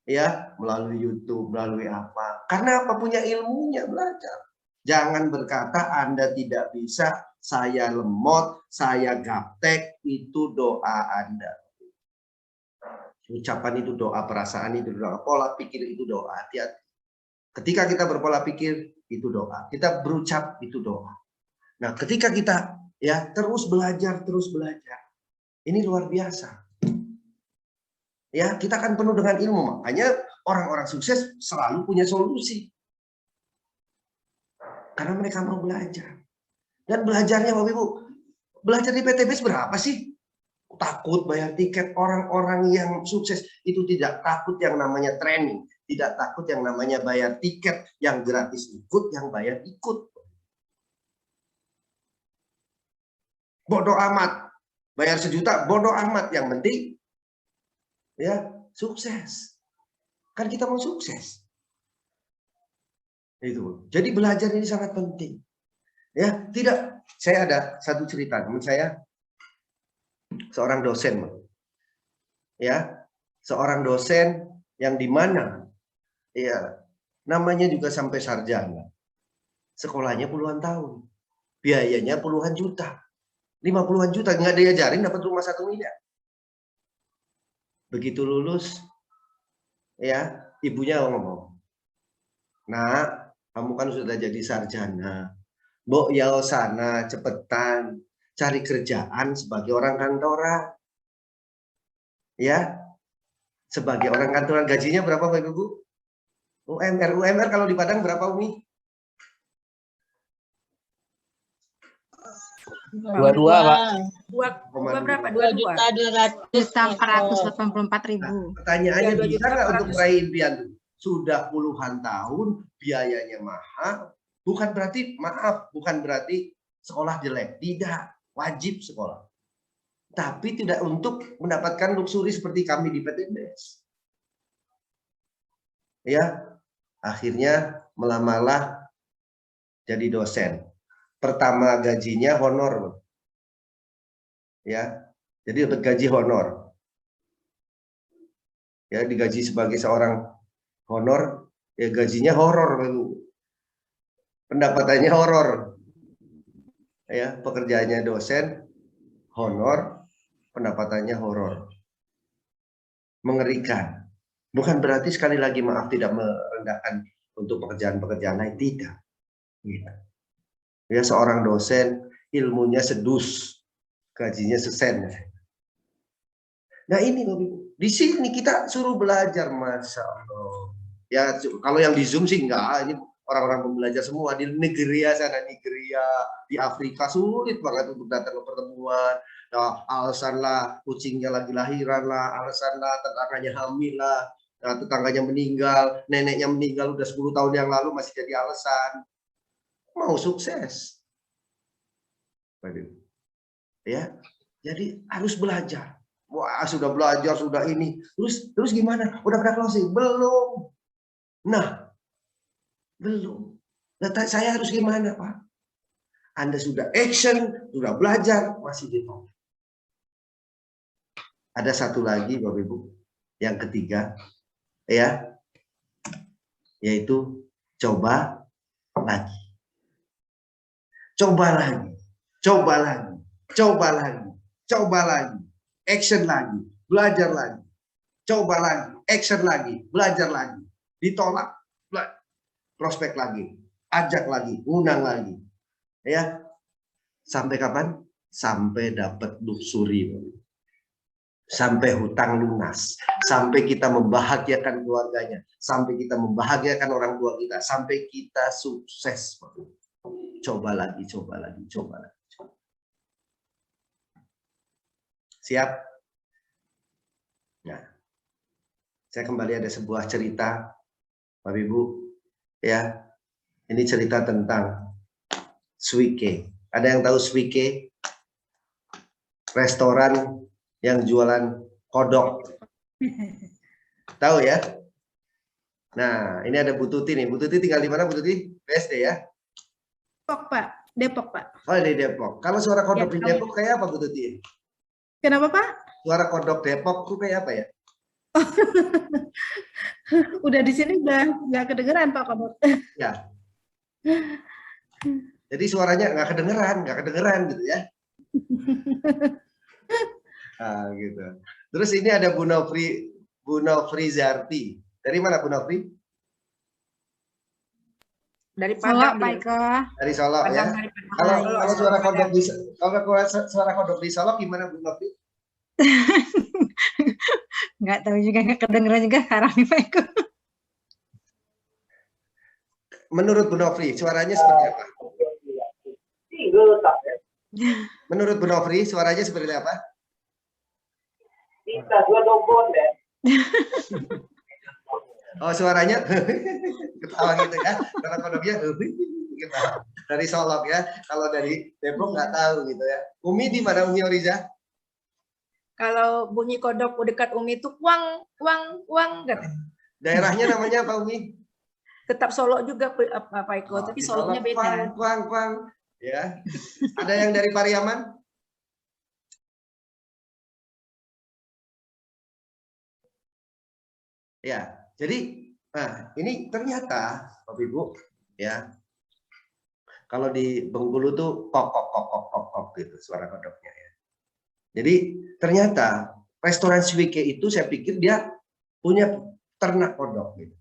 Ya, melalui YouTube, melalui apa. Karena apa? Punya ilmunya, belajar. Jangan berkata Anda tidak bisa, saya lemot, saya gaptek, itu doa Anda. Ucapan itu doa, perasaan itu doa, pola pikir itu doa. Hati-hati. Ketika kita berpola pikir, itu doa. Kita berucap, itu doa. Nah, ketika kita ya terus belajar, ini luar biasa. Ya, kita akan penuh dengan ilmu. Makanya orang-orang sukses selalu punya solusi. Karena mereka mau belajar. Dan belajarnya Bapak Ibu, belajar di PTBS berapa sih? Takut bayar tiket. Orang-orang yang sukses itu tidak takut yang namanya training. Tidak takut yang namanya bayar tiket. Yang gratis ikut, yang bayar ikut. Bodoh amat. Bayar 1 juta, bodoh amat. Yang penting ya sukses, kan kita mau sukses itu. Jadi belajar ini sangat penting ya. Tidak, saya ada satu cerita teman saya, seorang dosen ya, seorang dosen yang dimana ya namanya juga sampai sarjana, sekolahnya puluhan tahun, biayanya puluhan juta, 50-an juta, nggak diajarin dapat rumah 1 miliar. Begitu lulus, ya ibunya ngomong, nak, kamu kan sudah jadi sarjana, mbok ya sana cepetan cari kerjaan sebagai orang kantoran, ya, sebagai orang kantoran. Gajinya berapa Bapak Ibu? UMR kalau di Padang berapa Umi? 22 Pak. Berapa? 2.484.000. Pertanyaannya bisa nggak untuk meraih impian? Sudah puluhan tahun, biayanya mahal. Bukan berarti, maaf, bukan berarti sekolah jelek. Tidak, wajib sekolah. Tapi tidak untuk mendapatkan luxury seperti kami di PTBS. Ya, akhirnya melamarlah jadi dosen. Pertama gajinya honor, ya, jadi dapat gaji honor, ya, digaji sebagai seorang honor, ya gajinya horor, pendapatannya horor, ya, pekerjaannya dosen honor, pendapatannya horor, mengerikan. Bukan berarti sekali lagi maaf tidak merendahkan untuk pekerjaan-pekerjaan lain, tidak. Ya. Ya, seorang dosen ilmunya sedus, gajinya sesen. Nah ini Bapak Ibu, di sini kita suruh belajar, Masya Allah. Ya kalau yang di Zoom sih enggak, ini orang-orang pembelajar semua. Di Nigeria sana, Nigeria, di Afrika sulit banget untuk datang ke pertemuan. Nah, alasan lah kucingnya lagi lahiran lah, alasan lah tetangganya hamil lah, nah, tetangganya meninggal, neneknya meninggal udah 10 tahun yang lalu masih jadi alasan. Mau sukses, ya, jadi harus belajar. Wah, sudah belajar, sudah ini, terus gimana? Udah pada closing? Belum. Nah, belum. Nah, saya harus gimana, Pak? Anda sudah action, sudah belajar, masih ditolak. Ada satu lagi, Bapak Ibu, yang ketiga, ya, yaitu coba lagi. coba lagi, coba lagi, coba lagi, coba lagi, action lagi, belajar lagi, coba lagi, action lagi, belajar lagi, ditolak, prospek lagi, ajak lagi, undang lagi, ya. Sampai kapan? Sampai dapat luxury, sampai hutang lunas, sampai kita membahagiakan keluarganya, sampai kita membahagiakan orang tua kita, sampai kita sukses. Coba lagi, coba lagi, coba lagi. Siap? Nah, saya kembali ada sebuah cerita, Bapak Ibu, ya. Ini cerita tentang Swike. Ada yang tahu Swike? Restoran yang jualan kodok. Tahu ya? Nah, ini ada Bu Tuti nih. Bu Tuti tinggal di mana, Bu Tuti? BSD ya? Depok, Pak. Depok, Pak. Oh, di Depok. Kalau suara kodok di Depok kayak apa, Bu Tuti? Kenapa, Pak? Suara kodok Depok tuh kayak apa ya? Udah di sini udah nggak kedengeran, Pak, kodok. Ya. Jadi suaranya nggak kedengeran gitu ya. Nah, gitu. Terus ini ada Bu Nofri Zarti. Dari mana Bu Nofri? Dari Solok, Padang. Pak Eko. Dari Solok ya. Kalau suara kodok di suara kodok di Solok gimana Bu Nofri? Nggak tahu juga, nggak kedengeran juga sekarang nih, Pak Eko. Menurut Bu Nofri, suaranya seperti apa? Menurut Bu Nofri, suaranya seperti apa? Oh, suaranya ketawa gitu ya. Karena kodoknya ketawa. Dari Solok ya. Kalau dari Depok nggak tahu gitu ya. Umi di mana, Umi Oriza? Kalau bunyi kodok dekat Umi itu wang katanya. Daerahnya namanya apa, Umi? Tetap Solok juga Pak Eko, tapi Di Soloknya Solok, beda. Kwang. Ya. Ada yang dari Pariaman? Ya, jadi nah ini ternyata Bapak Ibu ya, kalau di Bengkulu tuh kok gitu suara kodoknya ya. Jadi ternyata restoran Swike itu saya pikir dia punya ternak kodok gitu.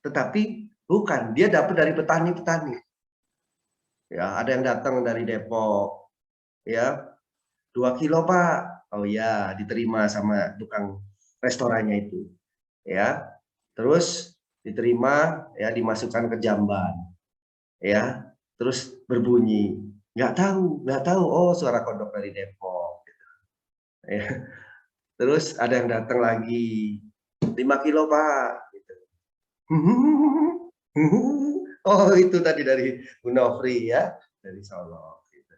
Tetapi bukan, dia dapat dari petani-petani. Ya, ada yang datang dari Depok ya, 2 kilo Pak. Oh ya, diterima sama tukang restorannya itu. Ya, terus diterima ya, dimasukkan ke jamban ya, terus berbunyi nggak tahu, oh suara kodok dari Depok gitu. Ya. Terus ada yang datang lagi 5 kilo Pak gitu. Oh itu tadi dari Bu Nofri ya, dari Solo gitu.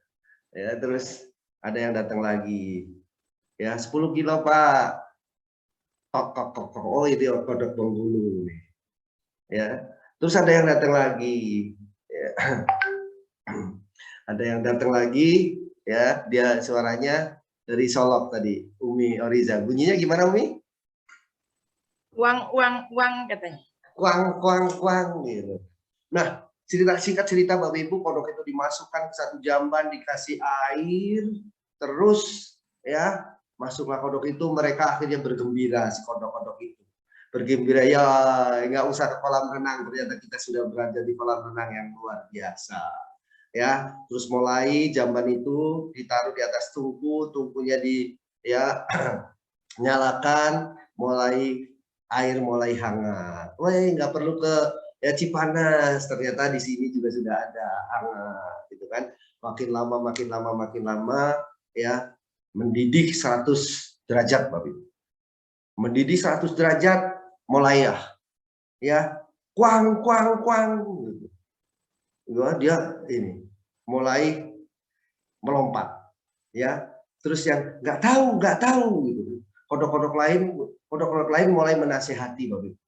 Ya, terus ada yang datang lagi ya 10 kilo Pak. Oh itu kodok Bengkulu nih ya. Terus ada yang datang lagi ya. Ada yang datang lagi ya, dia suaranya dari Solok tadi, Umi Oriza. Bunyinya gimana, Umi? Wang katanya. Kuang gitu. Nah, singkat cerita Bapak Ibu, kodok itu dimasukkan ke satu jamban, dikasih air, terus ya masuklah kodok itu, mereka akhirnya bergembira, si kodok-kodok itu bergembira ya, nggak usah ke kolam renang, ternyata kita sudah berada di kolam renang yang luar biasa ya. Terus mulai jamban itu ditaruh di atas tungku, tungkunya di ya nyalakan, mulai air mulai hangat. Wah, nggak perlu ke ya Cipanas, ternyata di sini juga sudah ada hangat gitu kan. Makin lama ya, mendidih 100 derajat Bapak Ibu. Mendidih 100 derajat mulai ya kuang gitu. Dia ini mulai melompat ya. Terus yang nggak tahu gitu. Kodok-kodok lain mulai menasehati Bapak Ibu.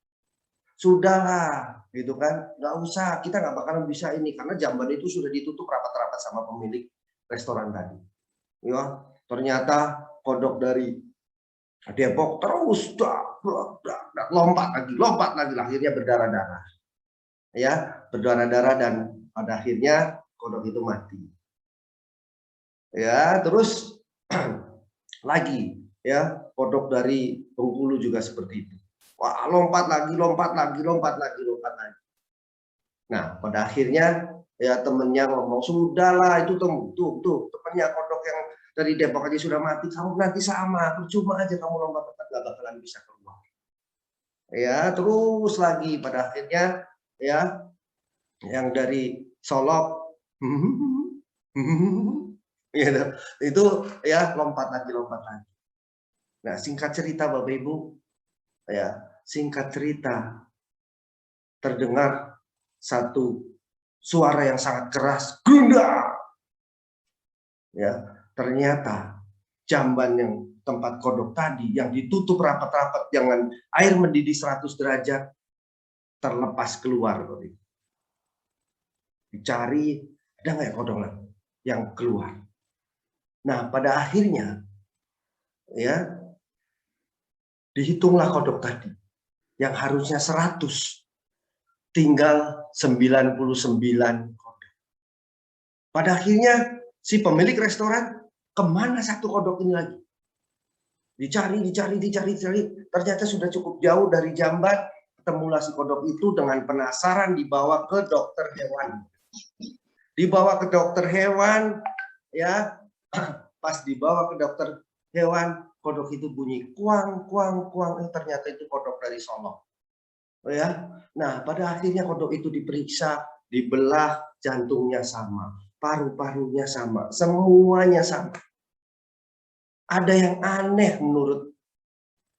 Sudahlah gitu kan, nggak usah, kita nggak bakalan bisa ini karena jamban itu sudah ditutup rapat-rapat sama pemilik restoran tadi. Ya, ternyata kodok dari Depok terus lompat lagi, akhirnya berdarah-darah. Ya, berdarah-darah dan pada akhirnya kodok itu mati. Ya, terus lagi ya, kodok dari Bengkulu juga seperti itu. Wah, lompat lagi. Nah, pada akhirnya ya temennya ngomong, sudahlah itu tuh temennya kodok yang dari Depok aja sudah mati, kamu nanti sama, percuma aja kamu lompat-lompat gak bakalan bisa keluar. Ya, terus lagi pada akhirnya ya yang dari Solok gitu, itu ya lompat lagi. Nah, singkat cerita Bapak Ibu, ya singkat cerita terdengar satu suara yang sangat keras, gunda. Ya, ternyata jamban yang tempat kodok tadi yang ditutup rapat-rapat dengan air mendidih 100 derajat terlepas keluar. Bapak Ibu. Dicari, ada nggak ya kodok yang keluar? Nah, pada akhirnya ya dihitunglah kodok tadi yang harusnya 100 tinggal 99 kodok. Pada akhirnya si pemilik restoran, kemana satu kodok ini lagi? Dicari, ternyata sudah cukup jauh dari jamban. Ketemulah si kodok itu, dengan penasaran dibawa ke dokter hewan. Dibawa ke dokter hewan, ya pas dibawa ke dokter hewan, kodok itu bunyi kuang. Ternyata itu kodok dari Solok. Oh ya, nah pada akhirnya kodok itu diperiksa, dibelah, jantungnya sama, paru-parunya sama, semuanya sama. Ada yang aneh menurut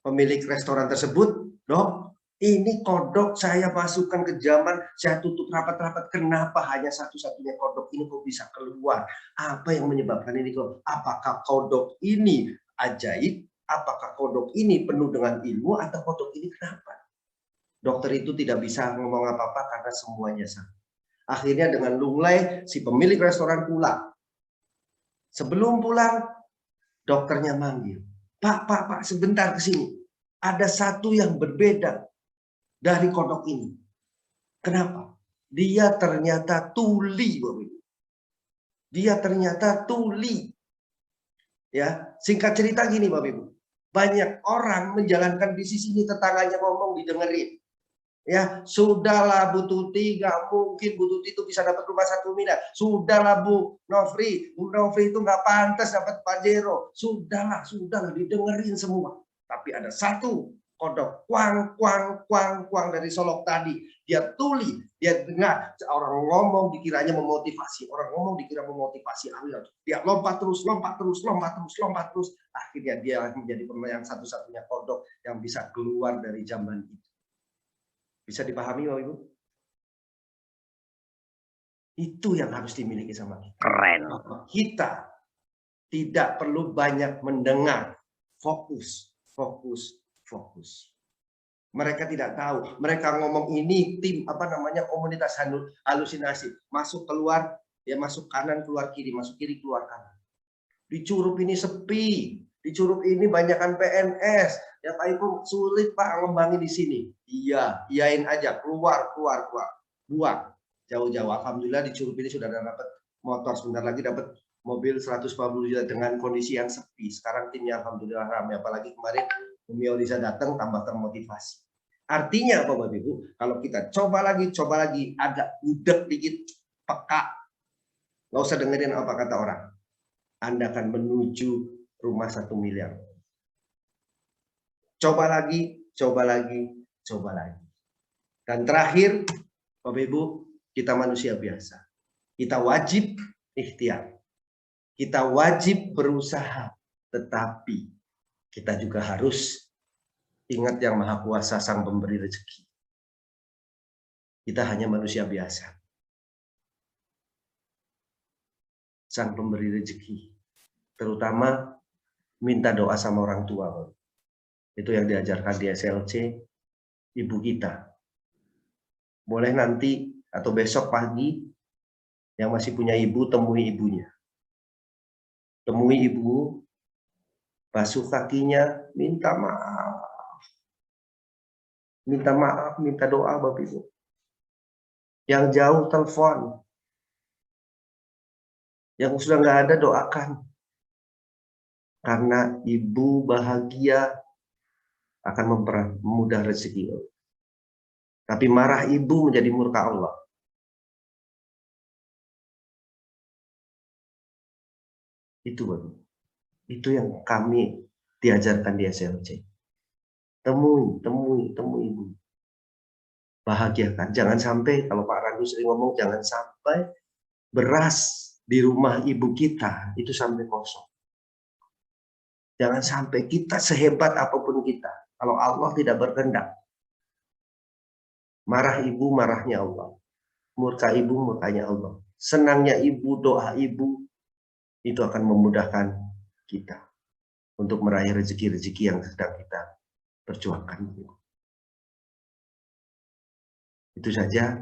pemilik restoran tersebut, Dok. Ini kodok saya masukkan ke jamban, saya tutup rapat-rapat. Kenapa hanya satu-satunya kodok ini kok bisa keluar? Apa yang menyebabkan ini kok? Apakah kodok ini ajaib? Apakah kodok ini penuh dengan ilmu? Atau kodok ini kenapa? Dokter itu tidak bisa ngomong apa-apa karena semuanya sama. Akhirnya dengan lunglai si pemilik restoran pulang. Sebelum pulang, dokternya manggil. Pak, sebentar ke sini. Ada satu yang berbeda dari kodok ini. Kenapa? Dia ternyata tuli, Bapak Ibu. Dia ternyata tuli. Ya, singkat cerita gini, Bapak Ibu. Banyak orang menjalankan bisnis ini, tetangganya ngomong didengerin. Ya, sudahlah Bu Tuti, nggak mungkin Bu Tuti itu bisa dapat rumah 1 miliar. Sudahlah Bu Novri itu nggak pantas dapat Pajero. Sudahlah, didengerin semua. Tapi ada satu kodok kuang dari Solok tadi. Dia tuli, dia dengar orang ngomong dikiranya memotivasi, Dia lompat terus. Akhirnya dia menjadi pemain satu-satunya kodok yang bisa keluar dari jamban itu. Bisa dipahami Bapak Ibu? Itu yang harus dimiliki sama kita. Keren. Kita tidak perlu banyak mendengar. Fokus. Mereka tidak tahu. Mereka ngomong ini tim komunitas halusinasi. Masuk keluar, ya masuk kanan keluar kiri, masuk kiri keluar kanan. Di Curup ini sepi. Di Curup ini banyakkan PNS. Ya Pak Ibu sulit Pak ngembangin di sini. Iya, iyain aja, keluar. Buang. Jauh-jauh. Alhamdulillah di Curup ini sudah dapat motor, sebentar lagi dapat mobil 140 juta dengan kondisi yang sepi. Sekarang timnya alhamdulillah ramai, apalagi kemarin Umi Oliza datang tambah termotivasi. Artinya apa Bapak Ibu? Kalau kita coba lagi, agak budek dikit, peka. Nggak usah dengerin apa kata orang. Anda akan menuju rumah 1 miliar. Coba lagi. Dan terakhir, Bapak Ibu, kita manusia biasa. Kita wajib ikhtiar. Kita wajib berusaha. Tetapi kita juga harus ingat yang Maha Kuasa, Sang Pemberi Rezeki. Kita hanya manusia biasa. Sang Pemberi Rezeki. Terutama minta doa sama orang tua. Itu yang diajarkan di SLC ibu kita. Boleh nanti atau besok pagi yang masih punya ibu, temui ibunya. Temui ibu, basuh kakinya, minta maaf. Minta doa Bapak Ibu. Yang jauh telepon. Yang sudah nggak ada, doakan. Karena ibu bahagia akan mempermudah rezeki. Tapi marah ibu menjadi murka Allah. Itu Bapak. Itu yang kami diajarkan di SLC. Temui ibu. Bahagiakan. Jangan sampai, kalau Pak Randu sering ngomong, jangan sampai beras di rumah ibu kita itu sampai kosong. Jangan sampai kita sehebat apapun kita, kalau Allah tidak berkehendak. Marah ibu, marahnya Allah. Murka ibu, murkanya Allah. Senangnya ibu, doa ibu, itu akan memudahkan kita untuk meraih rezeki-rezeki yang sedang kita perjuangkan. Itu saja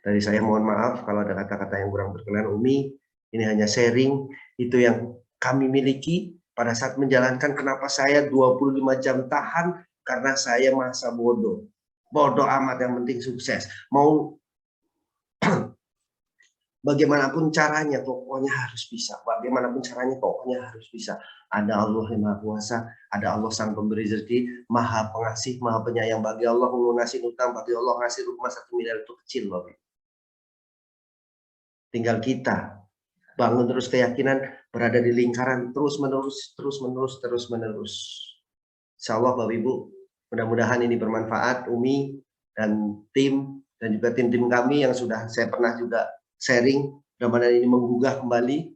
dari saya. Mohon maaf kalau ada kata-kata yang kurang berkenan, Umi. Ini hanya sharing, itu yang kami miliki pada saat menjalankan. Kenapa saya 25 jam tahan? Karena saya masa bodoh. Bodoh amat, yang penting sukses. Mau bagaimanapun caranya, pokoknya harus bisa. Bagaimanapun caranya, pokoknya harus bisa. Ada Allah yang Maha Kuasa, ada Allah Sang Pemberi rezeki, Maha Pengasih, Maha Penyayang. Bagi Allah melunasi utang, bagi Allah ngasih rumah 1 miliar itu kecil, Bapak. Tinggal kita bangun terus keyakinan, berada di lingkaran terus menerus. Insya Allah Bapak Ibu, mudah-mudahan ini bermanfaat. Umi dan tim, dan juga tim-tim kami yang sudah saya pernah juga sharing, mudah-mudahan ini menggugah kembali.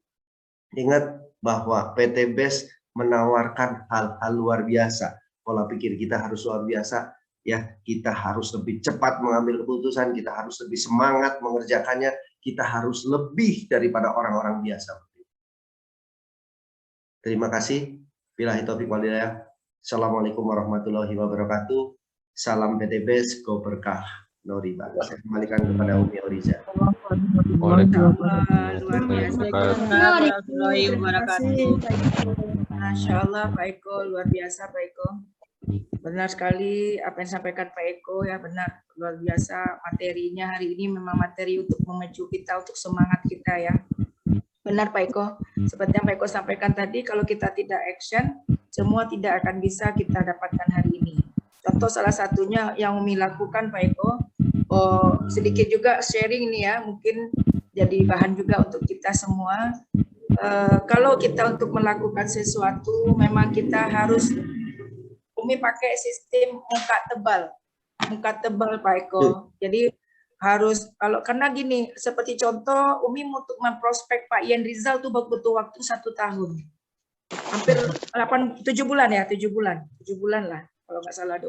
Ingat bahwa PT BES menawarkan hal-hal luar biasa. Pola pikir kita harus luar biasa. Ya, kita harus lebih cepat mengambil keputusan, kita harus lebih semangat mengerjakannya, kita harus lebih daripada orang-orang biasa. Terima kasih. Billahi taufiq wal hidayah. Assalamualaikum warahmatullahi wabarakatuh. Salam PT BES, go berkah, no riba. Saya kembalikan kepada Umi Oriza. Masya Allah, Pak Eko, luar biasa Pak Eko. Benar sekali apa yang disampaikan Pak Eko, ya benar, luar biasa materinya hari ini. Memang materi untuk memacu kita, untuk semangat kita ya. Benar Pak Eko, seperti yang Pak Eko sampaikan tadi, kalau kita tidak action, semua tidak akan bisa kita dapatkan hari ini. Contoh salah satunya yang Umi lakukan Pak Eko, sedikit juga sharing ini ya, mungkin jadi bahan juga untuk kita semua. Kalau kita untuk melakukan sesuatu, memang kita harus, Umi pakai sistem muka tebal Pak Eko. Jadi harus, kalau karena gini, seperti contoh Umi untuk memprospek Pak Ian Rizal tuh butuh waktu 1 tahun, hampir 7 bulan ya, 7 bulan lah kalau nggak salah,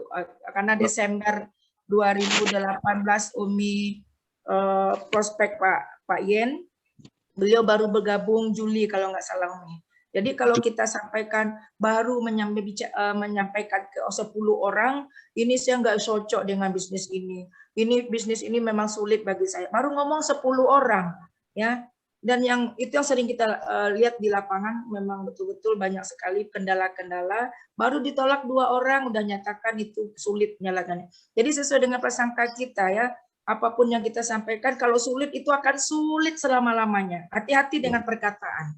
karena Desember 2018 Umi prospek Pak Ian, beliau baru bergabung Juli kalau nggak salah Umi. Jadi kalau kita sampaikan, baru menyampaikan ke 10 orang, ini saya nggak cocok dengan bisnis ini bisnis ini memang sulit bagi saya. Baru ngomong 10 orang, ya. Dan yang itu yang sering kita lihat di lapangan, memang betul-betul banyak sekali kendala-kendala. Baru ditolak 2 orang, udah nyatakan itu sulit nyalakannya. Jadi sesuai dengan prasangka kita ya, apapun yang kita sampaikan, kalau sulit itu akan sulit selama-lamanya. Hati-hati dengan perkataan.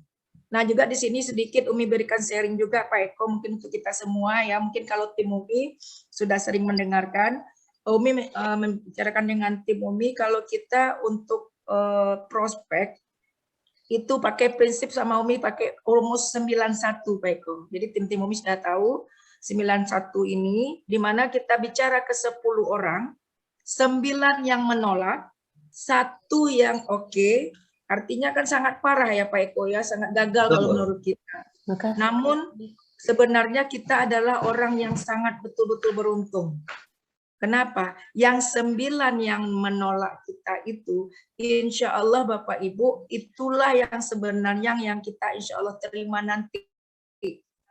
Nah, juga di sini sedikit Umi berikan sharing juga Pak Eko, mungkin untuk kita semua ya. Mungkin kalau tim Umi sudah sering mendengarkan, Umi membicarakan dengan tim Umi, kalau kita untuk prospek itu pakai prinsip sama Umi, pakai rumus 91 Pak Eko. Jadi tim Umi sudah tahu 91 ini, di mana kita bicara ke 10 orang, 9 yang menolak, 1 yang oke. Artinya kan sangat parah ya Pak Eko ya, sangat gagal kalau menurut kita. Namun sebenarnya kita adalah orang yang sangat betul-betul beruntung. Kenapa? Yang 9 yang menolak kita itu, insya Allah Bapak Ibu, itulah yang sebenarnya yang kita insya Allah terima nanti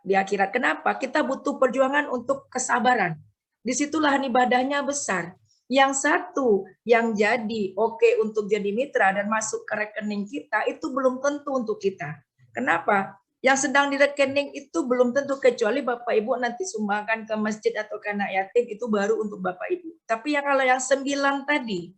di akhirat. Kenapa? Kita butuh perjuangan untuk kesabaran. Disitulah ibadahnya besar. Yang 1 yang jadi oke untuk jadi mitra dan masuk ke rekening kita, itu belum tentu untuk kita. Kenapa? Yang sedang di rekening itu belum tentu, kecuali Bapak Ibu nanti sumbangkan ke masjid atau ke anak yatim, itu baru untuk Bapak Ibu. Tapi ya kalau yang 9 tadi,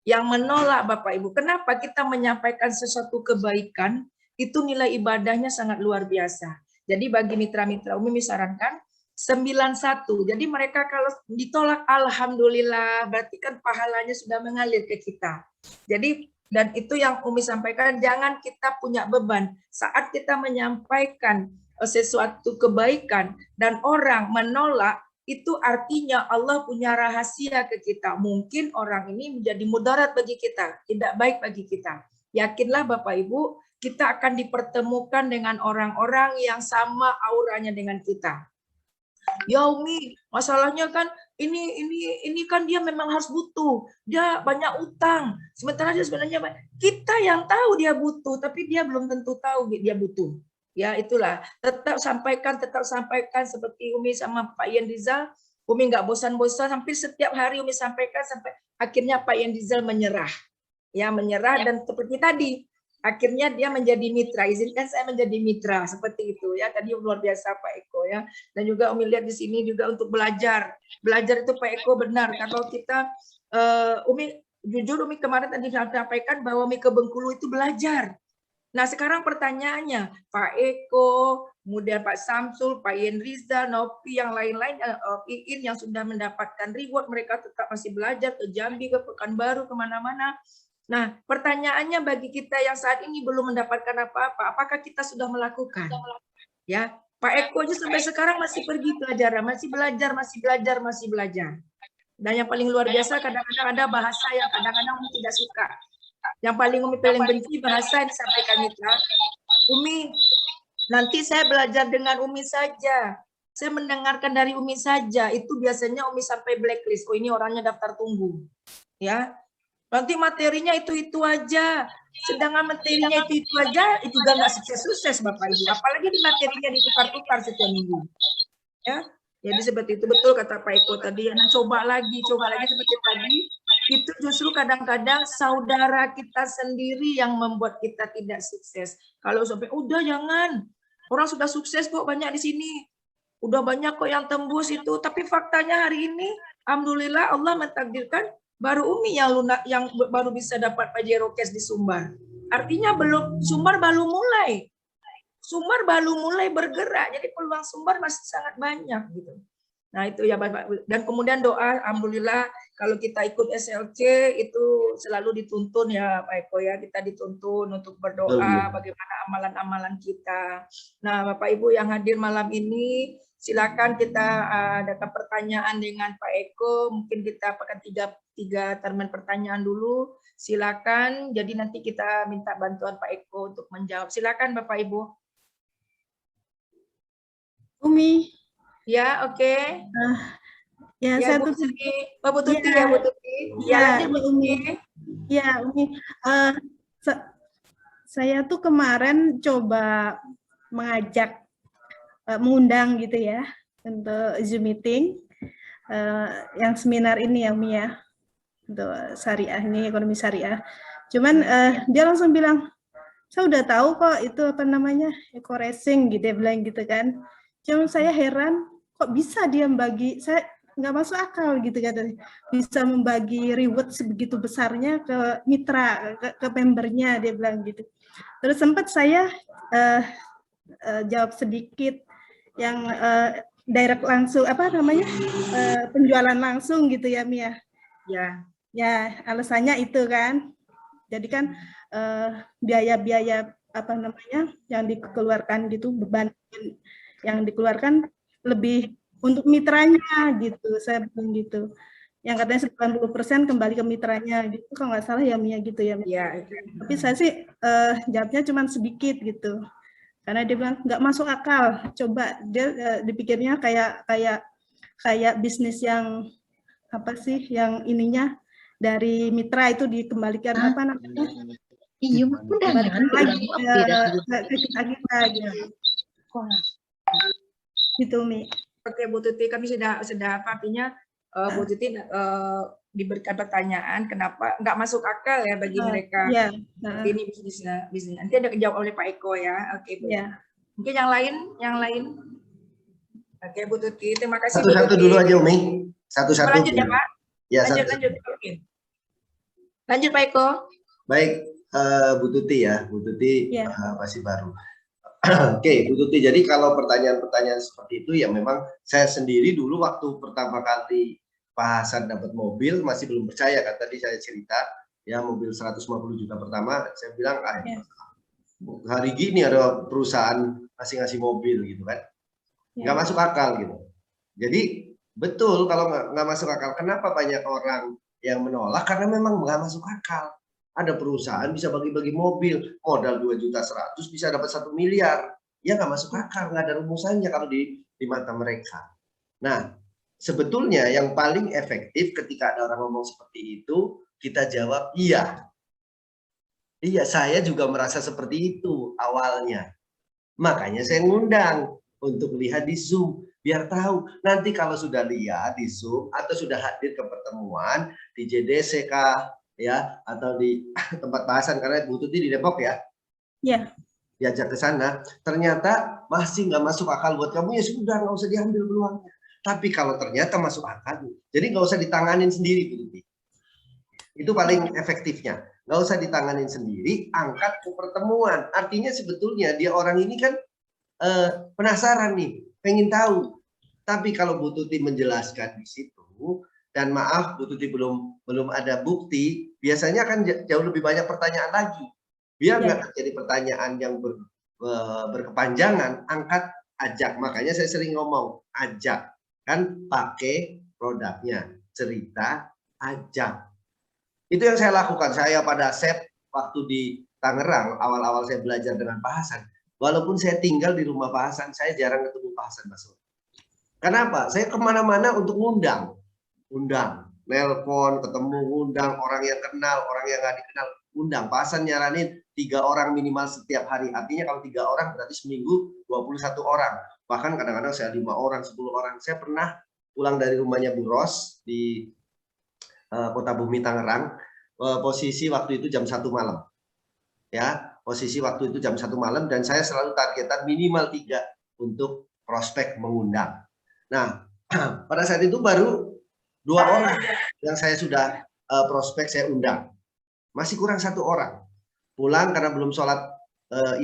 yang menolak Bapak Ibu, kenapa kita menyampaikan sesuatu kebaikan, itu nilai ibadahnya sangat luar biasa. Jadi bagi mitra-mitra Umi sarankan 91. Jadi mereka kalau ditolak, alhamdulillah, berarti kan pahalanya sudah mengalir ke kita. Jadi, dan itu yang Umi sampaikan, jangan kita punya beban saat kita menyampaikan sesuatu kebaikan dan orang menolak, itu artinya Allah punya rahasia ke kita. Mungkin orang ini menjadi mudarat bagi kita, tidak baik bagi kita. Yakinlah Bapak Ibu, kita akan dipertemukan dengan orang-orang yang sama auranya dengan kita. Ya Umi, masalahnya kan ini kan dia memang harus butuh, dia banyak utang. Sementara dia sebenarnya kita yang tahu dia butuh, tapi dia belum tentu tahu dia butuh. Ya itulah, tetap sampaikan seperti Umi sama Pak Ian Rizal. Umi nggak bosan-bosan, hampir setiap hari Umi sampaikan sampai akhirnya Pak Ian Rizal menyerah. Ya menyerah dan seperti tadi. Akhirnya dia menjadi mitra, izinkan saya menjadi mitra seperti itu ya. Tadi luar biasa Pak Eko ya. Dan juga Umi lihat di sini juga untuk belajar. Belajar itu Pak Eko benar. Kalau kita Umi jujur Umi kemarin tadi sampaikan bahwa Umi ke Bengkulu itu belajar. Nah, sekarang pertanyaannya, Pak Eko, kemudian Pak Samsul, Pak Ian Rizal, Nopi, yang lain-lain, Iin yang sudah mendapatkan reward, mereka tetap masih belajar ke Jambi, ke Pekanbaru, kemana-mana. Nah, pertanyaannya bagi kita yang saat ini belum mendapatkan apa-apa, apakah kita sudah melakukan? Ya, Pak Eko aja sampai sekarang masih pergi pelajaran, masih belajar. Dan yang paling luar biasa kadang-kadang ada bahasa yang kadang-kadang Umi tidak suka. Yang paling benci bahasa yang disampaikan mitra. Umi, nanti saya belajar dengan Umi saja. Saya mendengarkan dari Umi saja. Itu biasanya Umi sampai blacklist. Oh ini orangnya daftar tunggu. Ya. Nanti materinya itu aja. Sedangkan materinya itu aja, itu juga nggak sukses Bapak Ibu. Apalagi di materinya ditukar-tukar setiap minggu. Ya, jadi seperti itu betul kata Pak Eko tadi. Nah, coba lagi seperti tadi. Itu justru kadang-kadang saudara kita sendiri yang membuat kita tidak sukses. Kalau sampai udah jangan. Orang sudah sukses kok banyak di sini. Udah banyak kok yang tembus itu. Tapi faktanya hari ini, alhamdulillah Allah mentakdirkan baru Umi yang baru bisa dapat Pajero Cash di Sumbar. Artinya Sumbar baru mulai. Sumbar baru mulai bergerak. Jadi peluang Sumbar masih sangat banyak gitu. Nah, itu ya Bapak. Dan kemudian doa, alhamdulillah kalau kita ikut SLC itu selalu dituntun ya Pak Eko ya. Kita dituntun untuk berdoa bagaimana amalan-amalan kita. Nah, Bapak Ibu yang hadir malam ini, silakan kita ada pertanyaan dengan Pak Eko. Mungkin kita akan tiga termen pertanyaan dulu. Silakan. Jadi nanti kita minta bantuan Pak Eko untuk menjawab. Silakan Bapak Ibu. Umi. Ya, oke. Ya, Ya, satu. Bu Tuti ya, Bu Tuti. Ya, Bu Umi. Ya, Umi. Saya tuh kemarin coba mengundang gitu ya untuk Zoom meeting yang seminar ini ya Umi ya, untuk syariah ini, ekonomi syariah. Cuman dia langsung bilang, saya udah tahu kok itu apa namanya eco racing gitu, dia bilang gitu kan. Cuma saya heran kok bisa dia membagi, saya nggak masuk akal gitu katanya, bisa membagi reward sebegitu besarnya ke mitra, ke membernya, dia bilang gitu. Terus sempat saya jawab sedikit yang direct langsung apa namanya penjualan langsung gitu ya Mia. Ya alasannya itu kan, jadi kan biaya-biaya apa namanya yang dikeluarkan gitu, beban yang dikeluarkan lebih untuk mitranya gitu, saya bilang gitu. Yang katanya 90% kembali ke mitranya gitu, kalau nggak salah ya Mia gitu ya. Iya. Tapi saya sih jawabnya cuma sedikit gitu, karena dia bilang nggak masuk akal. Coba dia dipikirnya kayak bisnis yang apa sih, yang ininya dari mitra itu dikembalikan apa namanya? Iya, lagi ke kita gitu. Gitu Mi. Oke Bu Tuti, kami sudah artinya Bu Tuti diberikan pertanyaan kenapa nggak masuk akal ya bagi mereka. Ini bisnis. Nanti ada dijawab oleh Pak Eko ya. Oke Bu. Mungkin yang lain. Oke Bu Tuti, terima kasih. Satu-satu dulu aja Umi. Satu-satu. Lanjut ya Pak. Ya, lanjut. Oke. Lanjut Pak Eko. Baik, Bu Tuti ya, Bu Tuti Ya. masih baru. Oke, Bu Tuti. Jadi kalau pertanyaan-pertanyaan seperti itu ya memang saya sendiri dulu waktu pertama kali Pak Hasan dapat mobil masih belum percaya kan, tadi saya cerita ya mobil 150 juta pertama, saya bilang hari gini ada perusahaan ngasih mobil gitu kan, nggak masuk akal gitu. Jadi betul kalau nggak masuk akal, kenapa banyak orang yang menolak? Karena memang nggak masuk akal. Ada perusahaan bisa bagi-bagi mobil, modal 2.100.000 bisa dapat 1 miliar. Ya nggak masuk akal, nggak ada rumusannya kalau di mata mereka. Nah, sebetulnya yang paling efektif ketika ada orang ngomong seperti itu, kita jawab iya. Iya, saya juga merasa seperti itu awalnya. Makanya saya ngundang untuk lihat di Zoom. Biar tahu, nanti kalau sudah lihat di Zoom atau sudah hadir ke pertemuan di JDC kah, ya, atau di tempat bahasan, karena Bu Tuti di Depok ya. Iya. Diajak ke sana, ternyata masih nggak masuk akal buat kamu, ya sudah nggak usah diambil peluangnya. Tapi kalau ternyata masuk akal, jadi nggak usah ditanganin sendiri, Bu Tuti. Itu paling efektifnya. Nggak usah ditanganin sendiri, angkat ke pertemuan. Artinya sebetulnya dia orang ini kan penasaran nih, pengen tahu. Tapi kalau Bu Tuti menjelaskan di situ, dan maaf Bu Tuti belum ada bukti, biasanya akan jauh lebih banyak pertanyaan lagi. Biar nggak terjadi pertanyaan yang berkepanjangan, angkat, ajak. Makanya saya sering ngomong, ajak. Kan pakai produknya, cerita, ajak. Itu yang saya lakukan. Saya pada set waktu di Tangerang, awal-awal saya belajar dengan Pak Hasan. Walaupun saya tinggal di rumah Pak Hasan, saya jarang ketemu Pak Hasan Baswedan. Kenapa? Saya kemana-mana untuk ngundang, nelpon, ketemu, undang orang yang kenal, orang yang nggak dikenal, undang. Pak Hasan nyaranin 3 orang minimal setiap hari. Artinya kalau 3 orang berarti seminggu 21 orang. Bahkan kadang-kadang saya 5 orang, 10 orang. Saya pernah pulang dari rumahnya Bu Ros di Kota Bumi Tangerang, posisi waktu itu jam 1 malam. Ya, posisi waktu itu jam 1 malam dan saya selalu targetan minimal 3 untuk prospek mengundang. Nah, pada saat itu baru 2 orang yang saya sudah prospek saya undang. Masih kurang 1 orang. Pulang karena belum sholat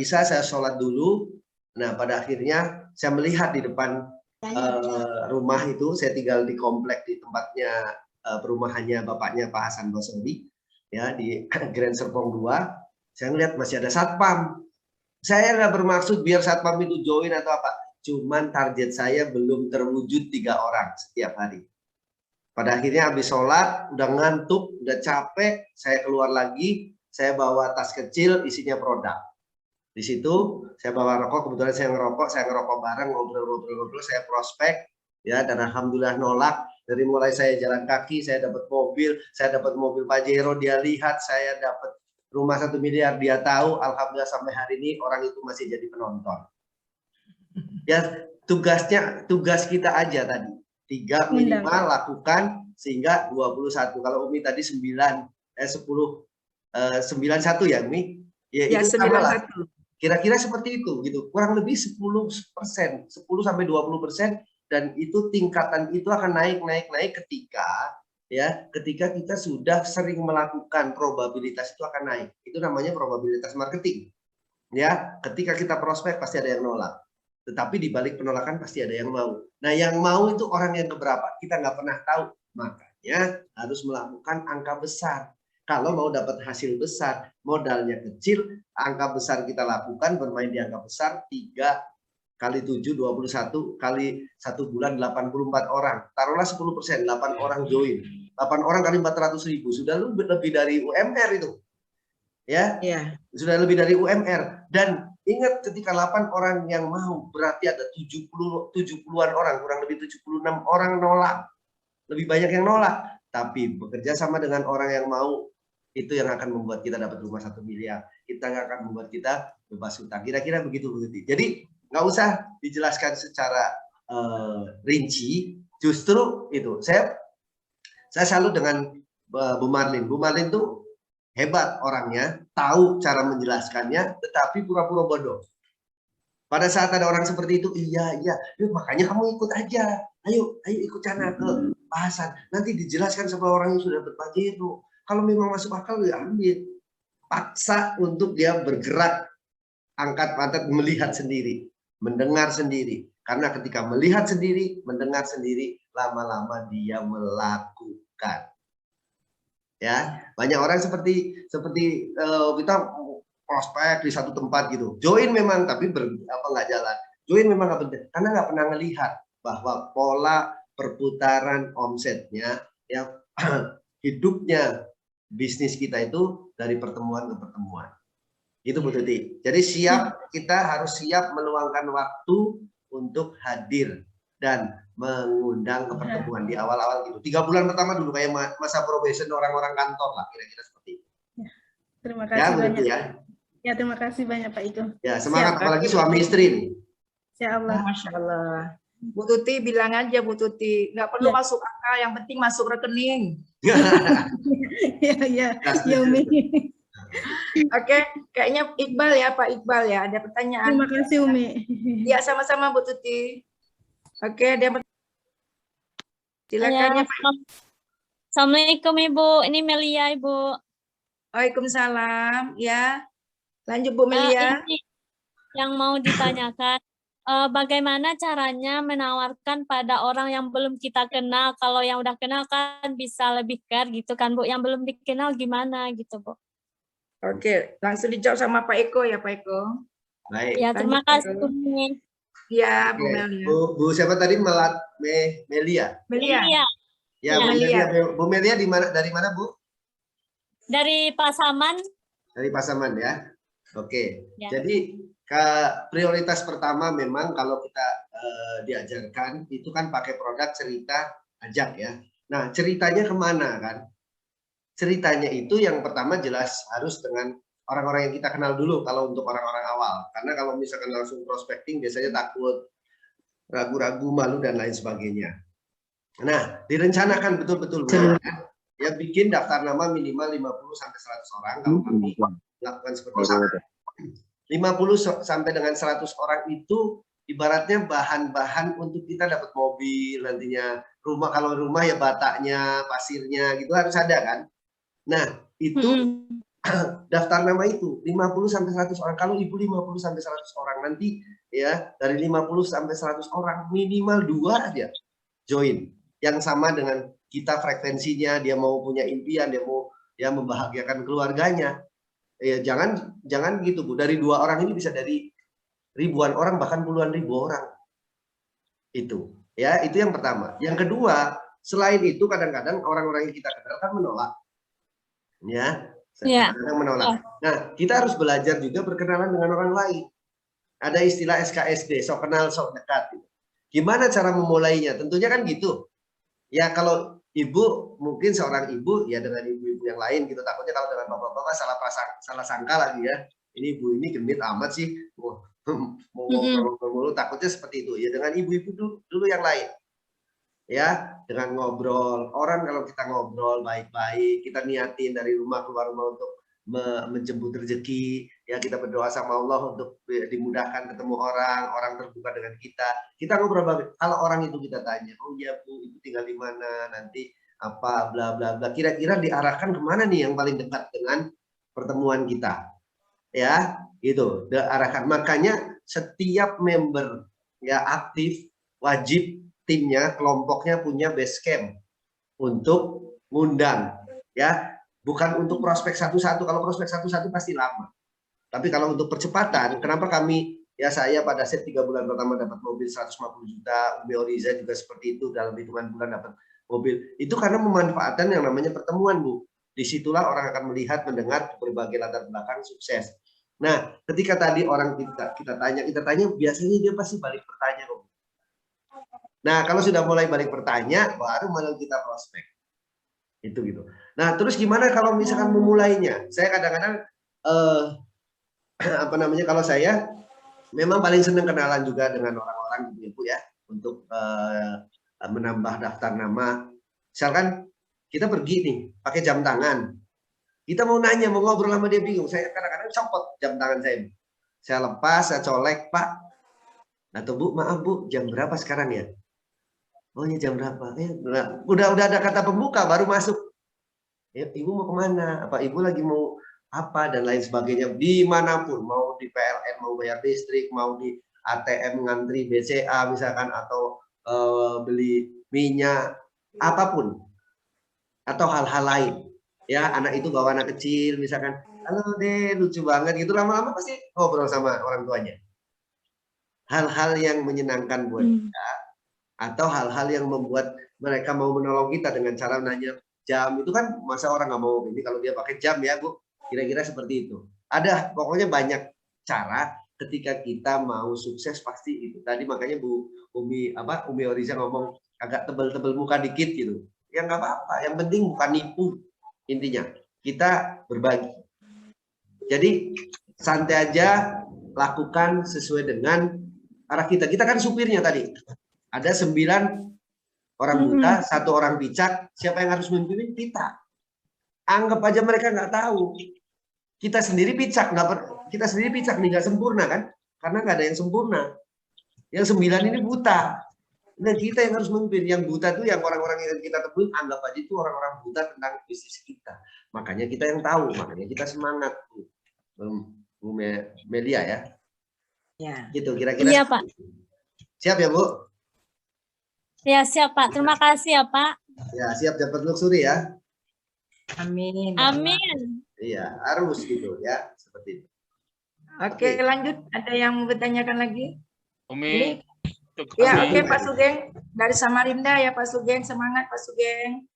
Isya, saya sholat dulu. Nah, pada akhirnya saya melihat di depan rumah itu, saya tinggal di komplek di tempatnya perumahannya bapaknya Pak Hasan Baswedan, ya, di Grand Serpong 2. Saya melihat masih ada satpam. Saya nggak bermaksud biar satpam itu join atau apa. Cuman target saya belum terwujud 3 orang setiap hari. Pada akhirnya habis sholat, udah ngantuk, udah capek, saya keluar lagi, saya bawa tas kecil isinya produk. Di situ saya bawa rokok, kebetulan saya ngerokok bareng, ngobrol-ngobrol, saya prospek, ya, dan alhamdulillah nolak. Dari mulai saya jalan kaki, saya dapat mobil Pajero, dia lihat, saya dapat rumah 1 miliar, dia tahu, alhamdulillah sampai hari ini orang itu masih jadi penonton. Ya, tugas kita aja tadi, 3 minimal lakukan sehingga 21. Kalau Umi tadi 91 ya Umi? Ya, itu 91. Kira-kira seperti itu gitu. Kurang lebih 10%, 10 sampai 20%, dan itu tingkatan itu akan naik ketika kita sudah sering melakukan, probabilitas itu akan naik. Itu namanya probabilitas marketing. Ya, ketika kita prospek pasti ada yang nolak. Tetapi di balik penolakan pasti ada yang mau. Nah, yang mau itu orang yang keberapa? Kita nggak pernah tahu. Makanya harus melakukan angka besar. Kalau mau dapat hasil besar, modalnya kecil, angka besar kita lakukan, bermain di angka besar, 3 kali 7, 21, kali 1 bulan 84 orang. Taruhlah 10%, 8 orang join. 8 orang kali 400.000, sudah lebih dari UMR itu. Ya, sudah lebih dari UMR. Dan ingat ketika 8 orang yang mau, berarti ada 70-an orang, kurang lebih 76 orang nolak. Lebih banyak yang nolak. Tapi bekerja sama dengan orang yang mau, itu yang akan membuat kita dapat rumah 1 miliar. Kita akan membuat kita bebas hutang. Kira-kira begitu. Jadi nggak usah dijelaskan secara rinci. Justru itu saya salut dengan Bu Marlin. Bu Marlin tuh hebat orangnya, tahu cara menjelaskannya, tetapi pura-pura bodoh. Pada saat ada orang seperti itu, iya, yuk, makanya kamu ikut aja. Ayo ikut sana ke bahasan. Nanti dijelaskan sama orang yang sudah berpajero. Kalau memang masuk akal, ya ambil. paksa untuk dia bergerak, angkat pantat, melihat sendiri, mendengar sendiri. Karena ketika melihat sendiri, mendengar sendiri, lama-lama dia melakukan. Ya, banyak orang seperti kita prospek di satu tempat gitu, join memang tapi nggak jalan, join memang nggak penting karena nggak pernah melihat bahwa pola perputaran omsetnya, ya hidupnya bisnis kita itu dari pertemuan ke pertemuan. Itu Bu Tuti. Jadi kita harus siap meluangkan waktu untuk hadir dan mengundang ke pertemuan di awal-awal gitu. 3 bulan pertama dulu kayak masa probation orang-orang kantor lah, kira-kira seperti itu. Terima kasih banyak. Ya, terima kasih banyak Pak Iko. Ya, semangat apalagi suami istri nih. Insya Allah. Masya Allah. Bu Tuti bilang aja Bu Tuti, nggak perlu masuk akal, yang penting masuk rekening. Ya, Umi. Oke, kayaknya Iqbal ya, Pak Iqbal ya, ada pertanyaan. Terima kasih Umi. Ya, sama-sama Bu Tuti. Oke, ada silakan ya, Pak. Assalamualaikum Ibu, ini Melia Ibu. Waalaikumsalam, ya. Lanjut Bu Melia. Ini yang mau ditanyakan, bagaimana caranya menawarkan pada orang yang belum kita kenal? Kalau yang udah kenal kan bisa lebih care gitu kan Bu, yang belum dikenal gimana gitu Bu? Oke, langsung dijawab sama Pak Eko ya Pak Eko. Baik. Ya, terima kasih Bu. Ya, Bu Melia. Bu siapa tadi? Melia. Melia. Ya, Bu Melia. Bu Melia dari mana Bu? Dari Pasaman. Dari Pasaman ya. Oke. Ya. Jadi prioritas pertama memang kalau kita diajarkan itu kan pakai produk cerita ajak ya. Nah ceritanya kemana kan? Ceritanya itu yang pertama jelas harus dengan orang-orang yang kita kenal dulu kalau untuk orang-orang awal. Karena kalau misalkan langsung prospecting biasanya takut, ragu-ragu, malu dan lain sebagainya. Nah direncanakan betul-betul ya bikin daftar nama minimal 50 sampai 100 orang kalau kami melakukan seperti itu. 50 sampai dengan 100 orang itu ibaratnya bahan-bahan untuk kita dapat mobil nantinya, rumah kalau rumah ya bataknya, pasirnya gitu harus ada kan. Nah, itu daftar nama itu 50 sampai 100 orang. Kalau Ibu 50 sampai 100 orang nanti ya dari 50 sampai 100 orang minimal 2 aja join yang sama dengan kita frekuensinya, dia mau punya impian, dia mau membahagiakan keluarganya. Ya jangan gitu Bu, dari 2 orang ini bisa dari ribuan orang bahkan puluhan ribu orang. Itu ya, itu yang pertama. Yang kedua, selain itu kadang-kadang orang-orang yang kita kenal kan menolak. Ya, kadang menolak. Nah, kita harus belajar juga berkenalan dengan orang lain. Ada istilah SKSD, sok kenal sok dekat. Gimana cara memulainya? Tentunya kan gitu. Ya kalau Ibu mungkin seorang ibu ya dengan ibu-ibu yang lain gitu, takutnya kalau dengan bapak-bapak salah sangka lagi ya, ini ibu ini genit amat sih, mau ngomong takutnya seperti itu ya. Dengan ibu-ibu dulu yang lain ya, dengan ngobrol. Orang kalau kita ngobrol baik-baik, kita niatin dari rumah keluar rumah untuk menjemput rezeki ya, kita berdoa sama Allah untuk dimudahkan ketemu orang terbuka dengan kita ngobrol baik. Kalau orang itu kita tanya, oh iya Bu, Ibu tinggal di mana, nanti apa bla bla bla, kira-kira diarahkan kemana nih yang paling dekat dengan pertemuan kita ya, gitu diarahkan. Makanya setiap member ya aktif wajib timnya, kelompoknya punya base camp untuk ngundang ya. Bukan untuk prospek satu-satu, kalau prospek satu-satu pasti lama. Tapi kalau untuk percepatan, kenapa saya pada set 3 bulan pertama dapat mobil 150 juta, Umi Oriza juga seperti itu, dalam hitungan bulan dapat mobil. Itu karena memanfaatkan yang namanya pertemuan Bu. Disitulah orang akan melihat, mendengar berbagai latar belakang sukses. Nah, ketika tadi orang kita tanya, biasanya dia pasti balik bertanya. Nah, kalau sudah mulai balik bertanya, baru malah kita prospek. Itu gitu. Nah, terus gimana kalau misalkan memulainya? Saya kadang-kadang kalau saya memang paling senang kenalan juga dengan orang-orang gitu ya, untuk menambah daftar nama. Misalkan kita pergi nih pakai jam tangan. Kita mau nanya, mau ngobrol sama dia bingung. Saya kadang-kadang copot jam tangan saya. Saya lepas, saya colek, Pak. Atau Bu, maaf Bu, jam berapa sekarang ya? Oh ya jam berapa? Udah ada kata pembuka baru masuk. Ya, Ibu mau kemana? Apa Ibu lagi mau apa dan lain sebagainya, dimanapun, mau di PLN, mau bayar listrik, mau di ATM ngantri BCA misalkan, atau beli minyak, apapun, atau hal-hal lain. Ya, anak itu bawa anak kecil misalkan, halo deh, lucu banget gitu, lama-lama pasti ngobrol sama orang tuanya. Hal-hal yang menyenangkan buat kita, atau hal-hal yang membuat mereka mau menolong kita dengan cara nanya jam, itu kan masa orang nggak mau ini kalau dia pakai jam ya Bu, kira-kira seperti itu. Ada pokoknya banyak cara ketika kita mau sukses pasti itu. Tadi makanya Bu Umi Oriza ngomong agak tebel-tebel muka dikit gitu. Ya nggak apa-apa, yang penting bukan nipu. Intinya kita berbagi. Jadi santai aja, lakukan sesuai dengan arah kita. Kita kan supirnya tadi. Ada 9 orang buta, 1 orang bijak. Siapa yang harus memimpin? Kita. Anggap aja mereka nggak tahu. Kita sendiri bijak, kita sendiri bijak nih, nggak sempurna kan? Karena nggak ada yang sempurna. Yang 9 ini buta. Nah, kita yang harus memimpin. Yang buta itu yang orang-orang yang kita temui, anggap aja itu orang-orang buta tentang bisnis kita. Makanya kita yang tahu, makanya kita semangat. Bu Melia ya. Ya. Gitu kira-kira. Iya, Pak. Siap ya, Bu? Ya, siap, Pak. Terima kasih ya, Pak. Ya, siap dapat luxury ya. Amin. Amin. Iya, harus gitu ya, seperti itu. Oke, lanjut. Ada yang mau bertanyakan lagi? Umi. Ya, oke Pak Sugeng. Dari Samarinda ya Pak Sugeng. Semangat Pak Sugeng.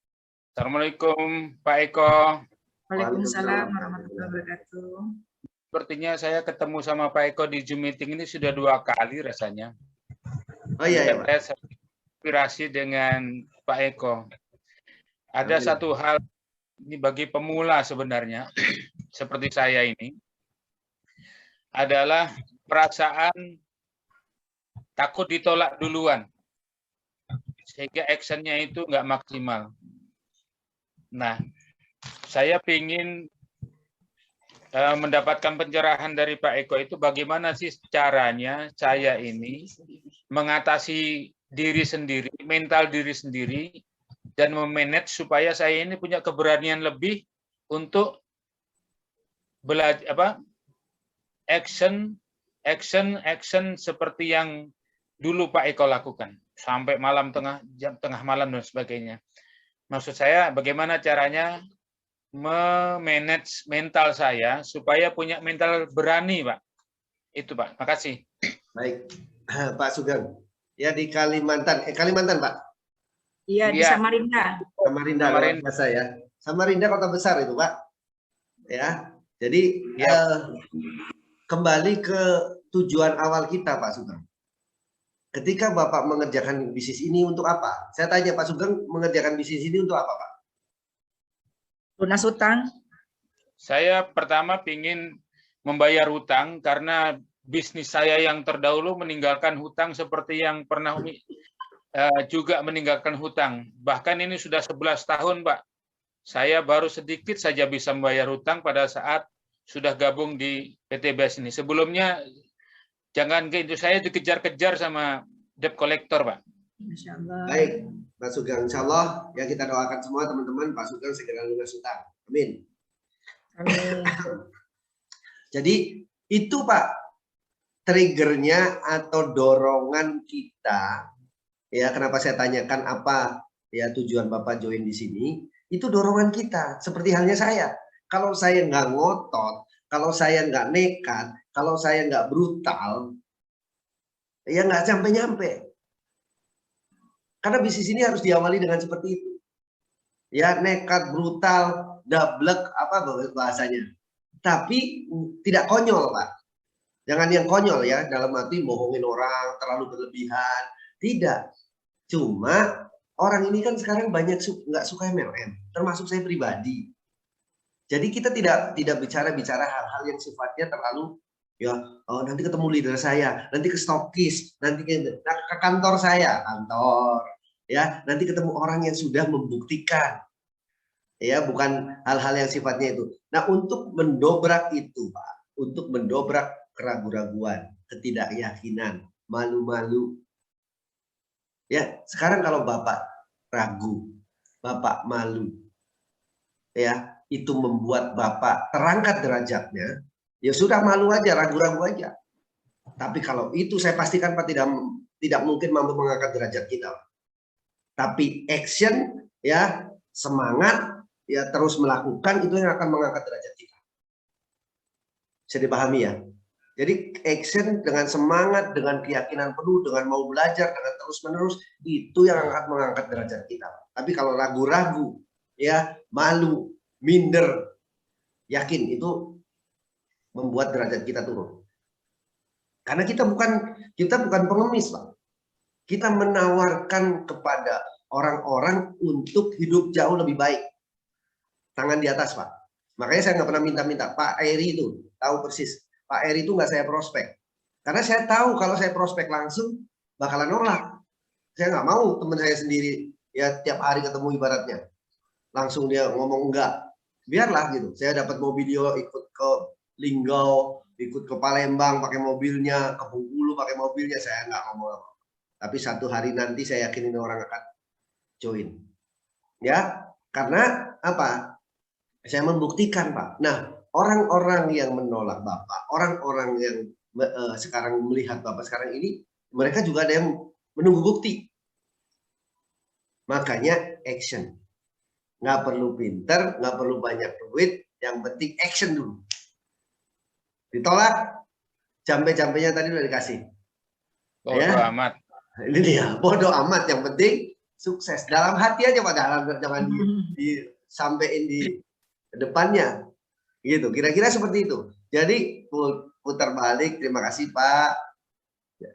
Assalamualaikum Pak Eko. Waalaikumsalam warahmatullahi wabarakatuh. Sepertinya saya ketemu sama Pak Eko di Zoom meeting ini sudah 2 kali rasanya. Oh iya, ya, Pak. Saya inspirasi dengan Pak Eko. Ada satu hal ini bagi pemula sebenarnya, seperti saya ini, adalah perasaan takut ditolak duluan, sehingga actionnya itu nggak maksimal. Nah, saya ingin mendapatkan pencerahan dari Pak Eko itu bagaimana sih caranya saya ini mengatasi diri sendiri, mental diri sendiri, dan memanage supaya saya ini punya keberanian lebih untuk belajar action seperti yang dulu Pak Eko lakukan sampai tengah malam dan sebagainya. Maksud saya bagaimana caranya memanage mental saya supaya punya mental berani, Pak. Itu, Pak. Makasih. Baik, Pak Sugeng. Ya di Kalimantan, Kalimantan, Pak. Iya, di Samarinda. Samarinda, luar biasa ya. Samarinda kota besar itu, Pak. Ya, jadi kembali ke tujuan awal kita, Pak Sugeng. Ketika Bapak mengerjakan bisnis ini untuk apa? Saya tanya Pak Sugeng, mengerjakan bisnis ini untuk apa, Pak? Lunas hutang. Saya pertama ingin membayar hutang karena bisnis saya yang terdahulu meninggalkan hutang seperti yang pernah juga meninggalkan hutang. Bahkan ini sudah 11 tahun, Pak. Saya baru sedikit saja bisa membayar hutang pada saat sudah gabung di PT BES ini. Sebelumnya, jangan itu saya dikejar-kejar sama debt collector, Pak. Masya Allah. Baik, Pak Sugeng. Insya Allah, ya kita doakan semua teman-teman, Pak Sugeng segera lunas hutang. Amin. Amin. Jadi, itu Pak, triggernya atau dorongan kita. Ya, kenapa saya tanyakan apa ya tujuan Bapak join di sini? Itu dorongan kita. Seperti halnya saya. Kalau saya nggak ngotot, kalau saya nggak nekat, kalau saya nggak brutal, ya nggak sampai-nyampe. Karena bisnis ini harus diawali dengan seperti itu. Ya, nekat, brutal, dablek, apa bahasanya. Tapi tidak konyol, Pak. Jangan yang konyol ya, dalam arti bohongin orang, terlalu berlebihan. Tidak. Cuma orang ini kan sekarang banyak nggak suka MLM, termasuk saya pribadi. Jadi kita tidak bicara hal-hal yang sifatnya terlalu ya nanti ketemu leader saya, nanti ke stokis, nanti ke kantor saya, ya, nanti ketemu orang yang sudah membuktikan. Ya, bukan hal-hal yang sifatnya itu. Nah, untuk mendobrak itu, Pak, untuk mendobrak keraguan-raguan, ketidakyakinan, malu-malu. Ya, sekarang kalau Bapak ragu, Bapak malu, ya, itu membuat Bapak terangkat derajatnya, ya sudah malu aja, ragu-ragu aja. Tapi kalau itu saya pastikan Pak tidak mungkin mampu mengangkat derajat kita. Tapi action, ya semangat, ya terus melakukan itu yang akan mengangkat derajat kita. Bisa dipahami ya? Jadi action dengan semangat, dengan keyakinan penuh, dengan mau belajar, dengan terus-menerus, itu yang akan mengangkat derajat kita. Tapi kalau ragu-ragu, ya malu, minder, yakin itu membuat derajat kita turun. Karena kita bukan pengemis, Pak. Kita menawarkan kepada orang-orang untuk hidup jauh lebih baik. Tangan di atas, Pak. Makanya saya nggak pernah minta-minta. Pak Eri itu tahu persis. Pak Eri itu nggak saya prospek. Karena saya tahu kalau saya prospek langsung bakalan nolak. Saya nggak mau teman saya sendiri ya tiap hari ketemu ibaratnya. Langsung dia ngomong enggak. Biarlah gitu. Saya dapat mobil dia ikut ke Linggau, ikut ke Palembang pakai mobilnya, ke Bengkulu pakai mobilnya, saya nggak ngomong apa. Tapi satu hari nanti saya yakin ini orang akan join. Ya, karena apa? Saya membuktikan, Pak. Nah, orang-orang yang menolak Bapak, orang-orang yang sekarang melihat Bapak sekarang ini, mereka juga ada yang menunggu bukti. Makanya action. Nggak perlu pinter, nggak perlu banyak duit, yang penting action dulu. Ditolak, jampe-jampenya tadi udah dikasih. Bodoh amat. Ini dia, bodoh amat. Yang penting sukses. Dalam hati aja Pak, jangan disampaikan di depannya. Gitu, kira-kira seperti itu. Jadi putar balik, terima kasih Pak.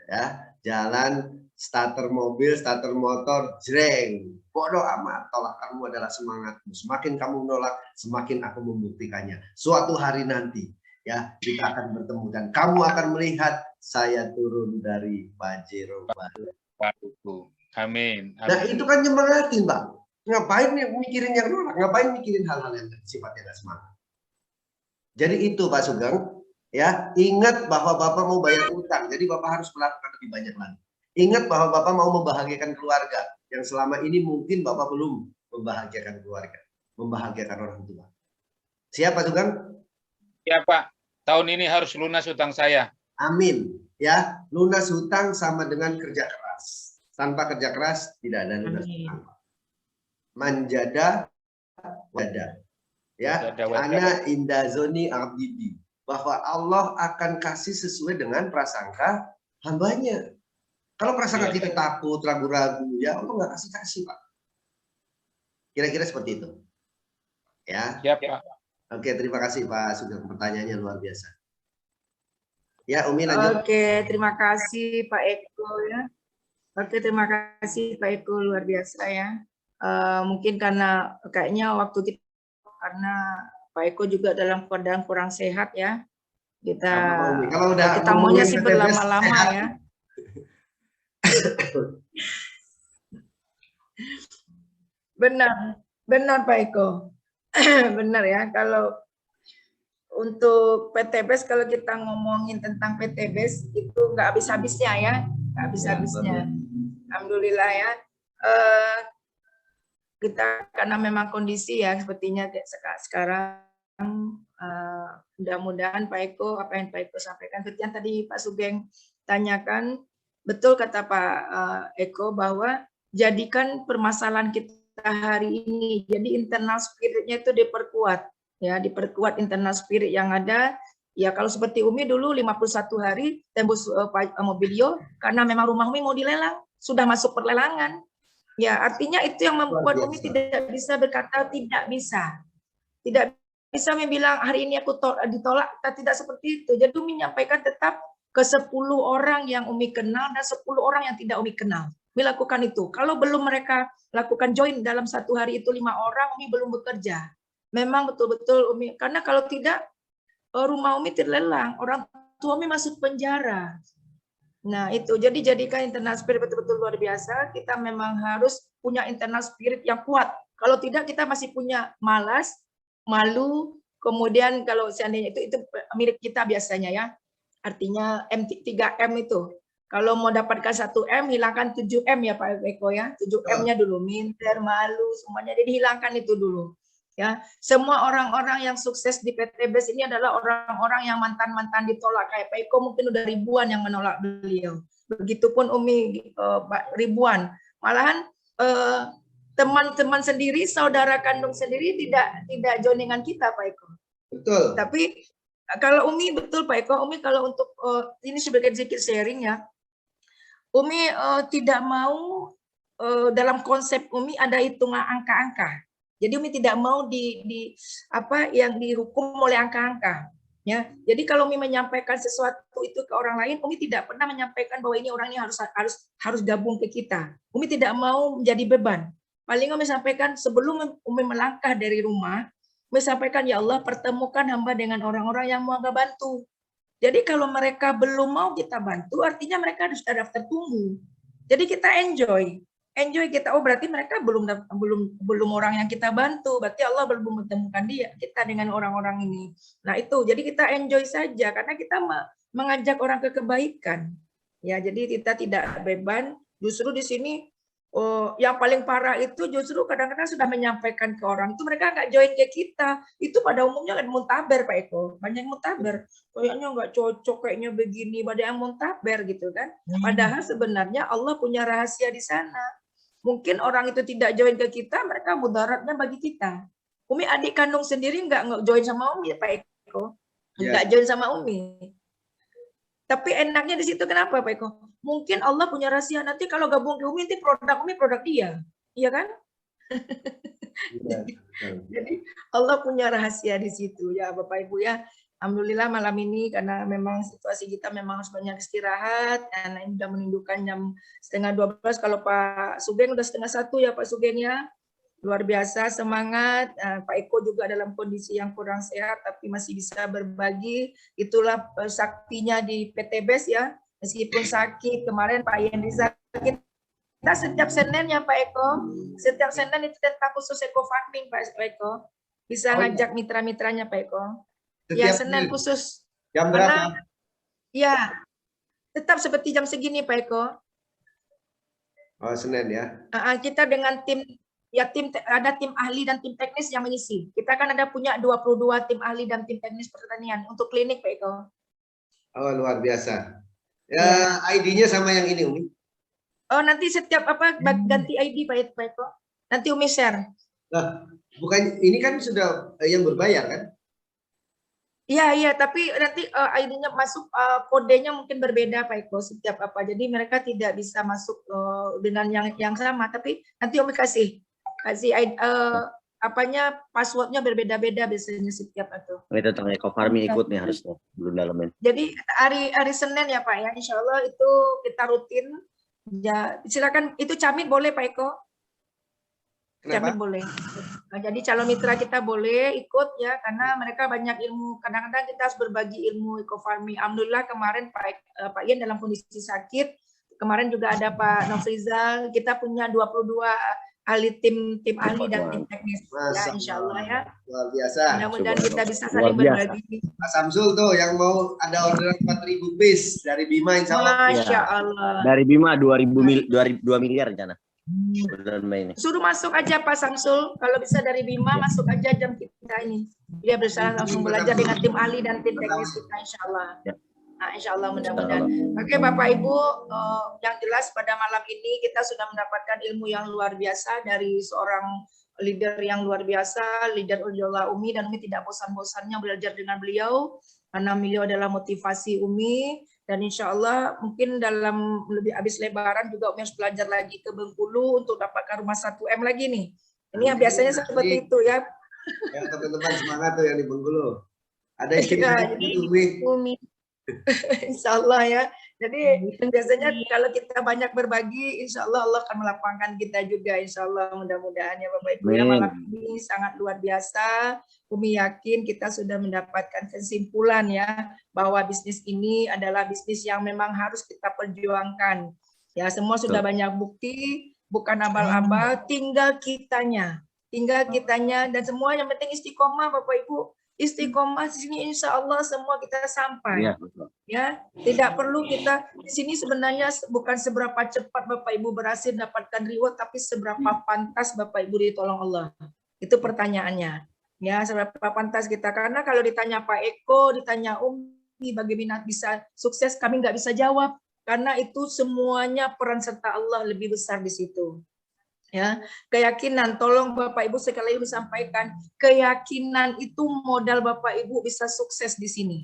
Ya, jalan, starter mobil, starter motor, jreng. Bodoh amat, tolak kamu adalah semangatmu. Semakin kamu menolak, semakin aku membuktikannya. Suatu hari nanti, ya kita akan bertemu dan kamu akan melihat saya turun dari Pajero. Amin. Nah itu kan nyemangatin Bang. Ngapain nih mikirin yang nolak? Ngapain mikirin hal-hal yang sifatnya nggak semangat? Jadi itu Pak Sugeng, ya ingat bahwa Bapak mau bayar utang, jadi Bapak harus melakukan lebih banyak lagi. Ingat bahwa Bapak mau membahagiakan keluarga yang selama ini mungkin Bapak belum membahagiakan keluarga, membahagiakan orang tua. Siapa Sugeng? Ya Pak. Tahun ini harus lunas hutang saya. Amin. Ya, lunas hutang sama dengan kerja keras. Tanpa kerja keras tidak ada lunas hutang. Manjada wada. Ya, ana indazoni abdi. Bahwa Allah akan kasih sesuai dengan prasangka hambanya. Kalau prasangka kita takut, ragu-ragu, ya Allah nggak kasih Pak. Kira-kira seperti itu. Ya. Siap Pak. Oke, terima kasih Pak Sugeng, pertanyaannya luar biasa. Ya, Umi lanjut. Oke, terima kasih Pak Eko ya. Oke, terima kasih Pak Eko, luar biasa ya. Mungkin karena kayaknya waktu kita karena Pak Eko juga dalam keadaan kurang sehat ya. Kita maunya sih berlama-lama ya. Benar Pak Eko. Benar ya, kalau untuk PTBS kalau kita ngomongin tentang PTBS itu nggak habis-habisnya ya, nggak habis-habisnya. Alhamdulillah ya. Kita karena memang kondisi ya sepertinya sekarang mudah-mudahan Pak Eko apa yang Pak Eko sampaikan seperti yang tadi Pak Sugeng tanyakan, betul kata Pak Eko bahwa jadikan permasalahan kita hari ini jadi internal spiritnya itu diperkuat ya, diperkuat internal spirit yang ada ya. Kalau seperti Umi dulu 51 hari tembus mobilio karena memang rumah Umi mau dilelang, sudah masuk perlelangan ya, artinya itu yang membuat Umi tidak bisa berkata tidak bisa membilang hari ini aku ditolak, tidak seperti itu. Jadi Umi menyampaikan tetap ke 10 orang yang Umi kenal dan 10 orang yang tidak Umi kenal. Umi lakukan itu. Kalau belum mereka lakukan join dalam satu hari itu 5 orang, Umi belum bekerja. Memang betul-betul Umi, karena kalau tidak rumah Umi terlelang, orang tua Umi masuk penjara. Nah itu, jadi jadikan internal spirit betul-betul luar biasa. Kita memang harus punya internal spirit yang kuat. Kalau tidak kita masih punya malas, malu, kemudian kalau seandainya itu milik kita biasanya ya. Artinya 3M itu. Kalau mau dapatkan 1M, hilangkan 7M ya Pak Eko ya. 7M-nya dulu, minder, malu, semuanya. Jadi hilangkan itu dulu. Ya, semua orang-orang yang sukses di PTBS ini adalah orang-orang yang mantan-mantan ditolak. Kayak Pak Eko mungkin udah ribuan yang menolak beliau. Begitupun Umi ribuan. Malahan teman-teman sendiri, saudara kandung sendiri tidak joiningan kita, Pak Eko. Betul. Tapi kalau Umi betul Pak Eko, Umi kalau untuk ini sebagai sedikit sharing ya, Umi tidak mau dalam konsep Umi ada hitungan angka-angka. Jadi Umi tidak mau yang dihukum oleh angka-angka. Ya, jadi kalau Umi menyampaikan sesuatu itu ke orang lain, Umi tidak pernah menyampaikan bahwa ini orang ini harus gabung ke kita. Umi tidak mau menjadi beban. Paling Umi sampaikan sebelum Umi melangkah dari rumah, Umi sampaikan, ya Allah pertemukan hamba dengan orang-orang yang mau bantu. Jadi kalau mereka belum mau kita bantu, artinya mereka harus daftar tunggu. Jadi kita enjoy kita. Oh berarti mereka belum orang yang kita bantu. Berarti Allah belum menemukan kita dengan orang-orang ini. Nah itu, jadi kita enjoy saja karena kita mengajak orang ke kebaikan. Ya, jadi kita tidak beban. Justru di sini yang paling parah itu justru kadang-kadang sudah menyampaikan ke orang itu mereka nggak join ke kita. Itu pada umumnya kan muntaber Pak Eko, banyak muntaber. Kayaknya nggak cocok, kayaknya begini, pada yang muntaber gitu kan. Padahal sebenarnya Allah punya rahasia di sana. Mungkin orang itu tidak join ke kita, mereka mudaratnya bagi kita. Umi adik kandung sendiri nggak join sama Umi Pak Eko, nggak join sama Umi. Tapi enaknya di situ kenapa Pak Eko? Mungkin Allah punya rahasia, nanti kalau gabung ke Umi, nanti produk Umi produk dia, iya kan? Jadi Allah punya rahasia di situ ya Bapak Ibu ya. Alhamdulillah malam ini karena memang situasi kita memang harus banyak istirahat, karena ini sudah menunjukkan jam 11:30. Kalau Pak Sugeng udah 12:30 ya Pak Sugeng ya. Luar biasa semangat. Pak Eko juga dalam kondisi yang kurang sehat tapi masih bisa berbagi. Itulah saktinya di PTBS ya. Meskipun sakit, kemarin Pak Yendri sakit. Kita setiap Senin ya Pak Eko, setiap Senin itu tentang khusus eco farming Pak Eko. Bisa ngajak mitra-mitranya Pak Eko. Ya Senin khusus. Jam berapa? Ya, tetap seperti jam segini Pak Eko. Oh Senin ya. Kita dengan tim ada tim ahli dan tim teknis yang mengisi. Kita kan ada punya 22 tim ahli dan tim teknis pertanian untuk klinik Pak Eko. Oh luar biasa. Ya ID-nya sama yang ini Umi. Oh nanti setiap ganti ID Pak Eko. Nanti Umi share. Nah, bukan ini kan sudah yang berbayar kan? Iya, tapi nanti ID-nya masuk, kodenya mungkin berbeda Pak Eko setiap apa. Jadi mereka tidak bisa masuk dengan yang sama. Tapi nanti Umi kasih passwordnya berbeda-beda biasanya setiap itu. Ini tentang eco farming ikut nih harusnya belum dalamin. Jadi hari Senin ya Pak ya, Insya Allah itu kita rutin. Ya silakan itu Camit boleh Pak Eko. Camit boleh. Nah, jadi calon mitra kita boleh ikut ya karena mereka banyak ilmu. Kadang-kadang kita harus berbagi ilmu eco farming. Alhamdulillah kemarin Pak Ian dalam kondisi sakit. Kemarin juga ada Pak Nofrizal. Kita punya 22 ahli tim ahli dan tim teknis. Ya Insya Allah ya. Luar biasa. Mudah-mudahan kita bisa saling berbagi. Pak Samsul tuh yang mau ada orderan 4.000 piece dari Bima Insya Allah. Masya Allah. Dari Bima 2 miliar rencana. Suruh masuk aja Pak Samsul, kalau bisa dari Bima masuk aja jam kita ini. Dia berusaha langsung belajar dengan tim ahli dan tim teknis kita Insya Allah. Nah, Insya Allah mudah-mudahan. Oke Bapak Ibu, yang jelas pada malam ini kita sudah mendapatkan ilmu yang luar biasa dari seorang leader yang luar biasa, leader Ujola Umi, dan Umi tidak bosan-bosannya belajar dengan beliau karena beliau adalah motivasi Umi. Dan Insya Allah mungkin dalam lebih habis Lebaran juga Umi harus belajar lagi ke Bengkulu untuk dapatkan rumah 1M lagi nih. Ini yang biasanya seperti itu ya. Ya teman-teman semangat tuh yang di Bengkulu. Ada istilah Umi. Insya Allah ya. Jadi biasanya kalau kita banyak berbagi, Insya Allah Allah akan melapangkan kita juga. Insya Allah mudah-mudahan ya Bapak Ibu. Ya, malam ini sangat luar biasa. Umi yakin kita sudah mendapatkan kesimpulan ya bahwa bisnis ini adalah bisnis yang memang harus kita perjuangkan. Ya semua sudah banyak bukti, bukan abal-abal, tinggal kitanya dan semua yang penting istiqomah Bapak Ibu. Istiqomah di sini Insya Allah semua kita sampai. Ya, tidak perlu kita di sini sebenarnya bukan seberapa cepat Bapak Ibu berhasil mendapatkan reward, tapi seberapa pantas Bapak Ibu ditolong Allah. Itu pertanyaannya. Ya, seberapa pantas kita? Karena kalau ditanya Pak Eko, ditanya Umi, bagaimana bisa sukses, kami nggak bisa jawab. Karena itu semuanya peran serta Allah lebih besar di situ. Ya, keyakinan, tolong Bapak Ibu sekali lagi disampaikan, keyakinan itu modal Bapak Ibu bisa sukses di sini.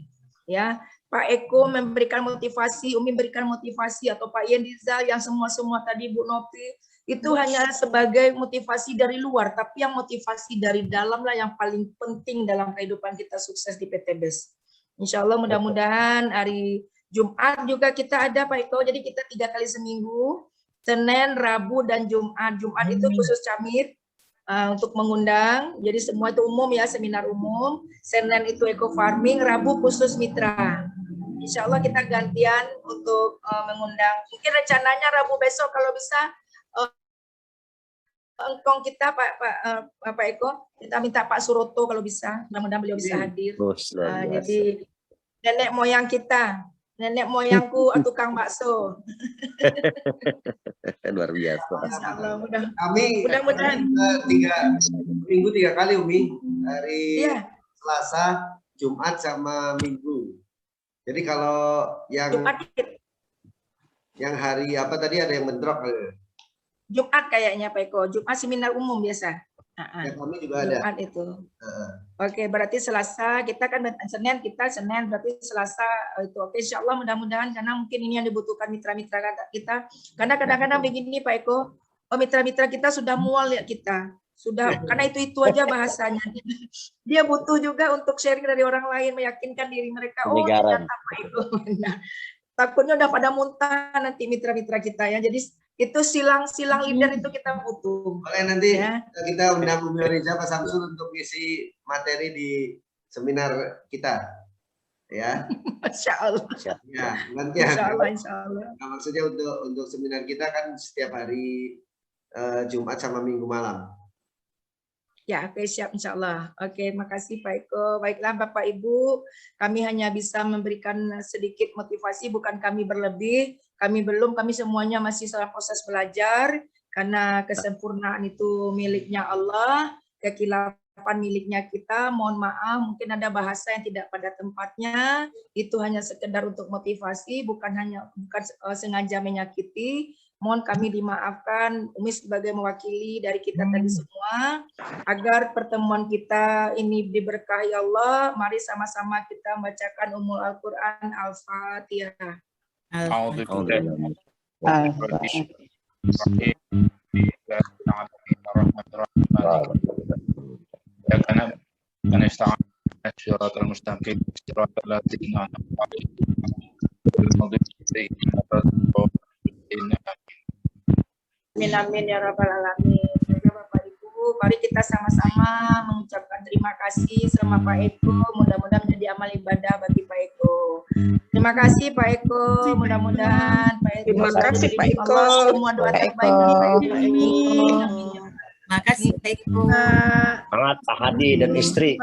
Ya, Pak Eko memberikan motivasi, Umi memberikan motivasi, atau Pak Yendizal yang semua tadi, Bu Nopi, itu hanya sebagai motivasi dari luar, tapi yang motivasi dari dalam lah yang paling penting dalam kehidupan kita sukses di PT BES. Insya Allah mudah-mudahan hari Jumat juga kita ada Pak Eko, jadi kita 3 kali seminggu, Senin, Rabu, dan Jumat. Jumat itu khusus Camit untuk mengundang, jadi semua itu umum ya, seminar umum. Senin itu Eco Farming, Rabu khusus Mitra. Insya Allah kita gantian untuk mengundang. Mungkin rencananya Rabu besok kalau bisa engkong kita Pak Eko, kita minta Pak Suroto kalau bisa, mudah-mudahan beliau bisa hadir. Jadi nenek moyang kita, nenek moyangku tukang bakso. Luar biasa. Kami mudah-mudahan 3 kali Umi, hari Selasa, Jumat sama Minggu. Jadi kalau yang hari apa tadi ada yang bentrok? Jumat kayaknya Pak Eko, Jumat seminar umum biasa. Ya, kami juga ada. Jumat itu. Oke, berarti Selasa kita kan Senin, berarti Selasa itu. Oke, insya Allah mudah-mudahan, karena mungkin ini yang dibutuhkan mitra-mitra kita. Karena kadang-kadang begini Pak Eko, mitra-mitra kita sudah mual ya kita. Sudah, karena itu aja bahasanya. Dia butuh juga untuk sharing dari orang lain, meyakinkan diri mereka. Oh, ternyata Pak Eko. Nah, takutnya udah pada muntah nanti mitra-mitra kita ya. Jadi itu silang leader itu kita butuh. Boleh nanti kita undang Umi Riza Pak Samsul untuk ngisi materi di seminar kita, ya. Masya Allah. Ya, nanti. Insya Allah. Nah, maksudnya untuk seminar kita kan setiap hari Jumat sama Minggu malam. Ya, oke, siap insya Allah. Oke, makasih Pak Eko. Baiklah Bapak Ibu, kami hanya bisa memberikan sedikit motivasi, bukan kami berlebih. Kami semuanya masih dalam proses belajar, karena kesempurnaan itu miliknya Allah, kekhilafan miliknya kita. Mohon maaf, mungkin ada bahasa yang tidak pada tempatnya. Itu hanya sekedar untuk motivasi, bukan sengaja menyakiti. Mohon kami dimaafkan, Umi sebagai mewakili dari kita tadi semua, agar pertemuan kita ini diberkahi Allah. Mari sama-sama kita membacakan Ummul Al-Quran Al-Fatihah. Amin ya rabbal alamin. Bapak Ibu, mari kita sama-sama mengucapkan terima kasih sama Pak Eko. Mudah-mudahan menjadi amal ibadah bagi Pak Eko. Terima kasih Pak Eko. Mudah-mudahan Pak Eko. Terima kasih Pak Eko. Semua doa terbaik bagi Pak Eko. Terima kasih Pak Eko. Semangat Pak Hadi dan istri.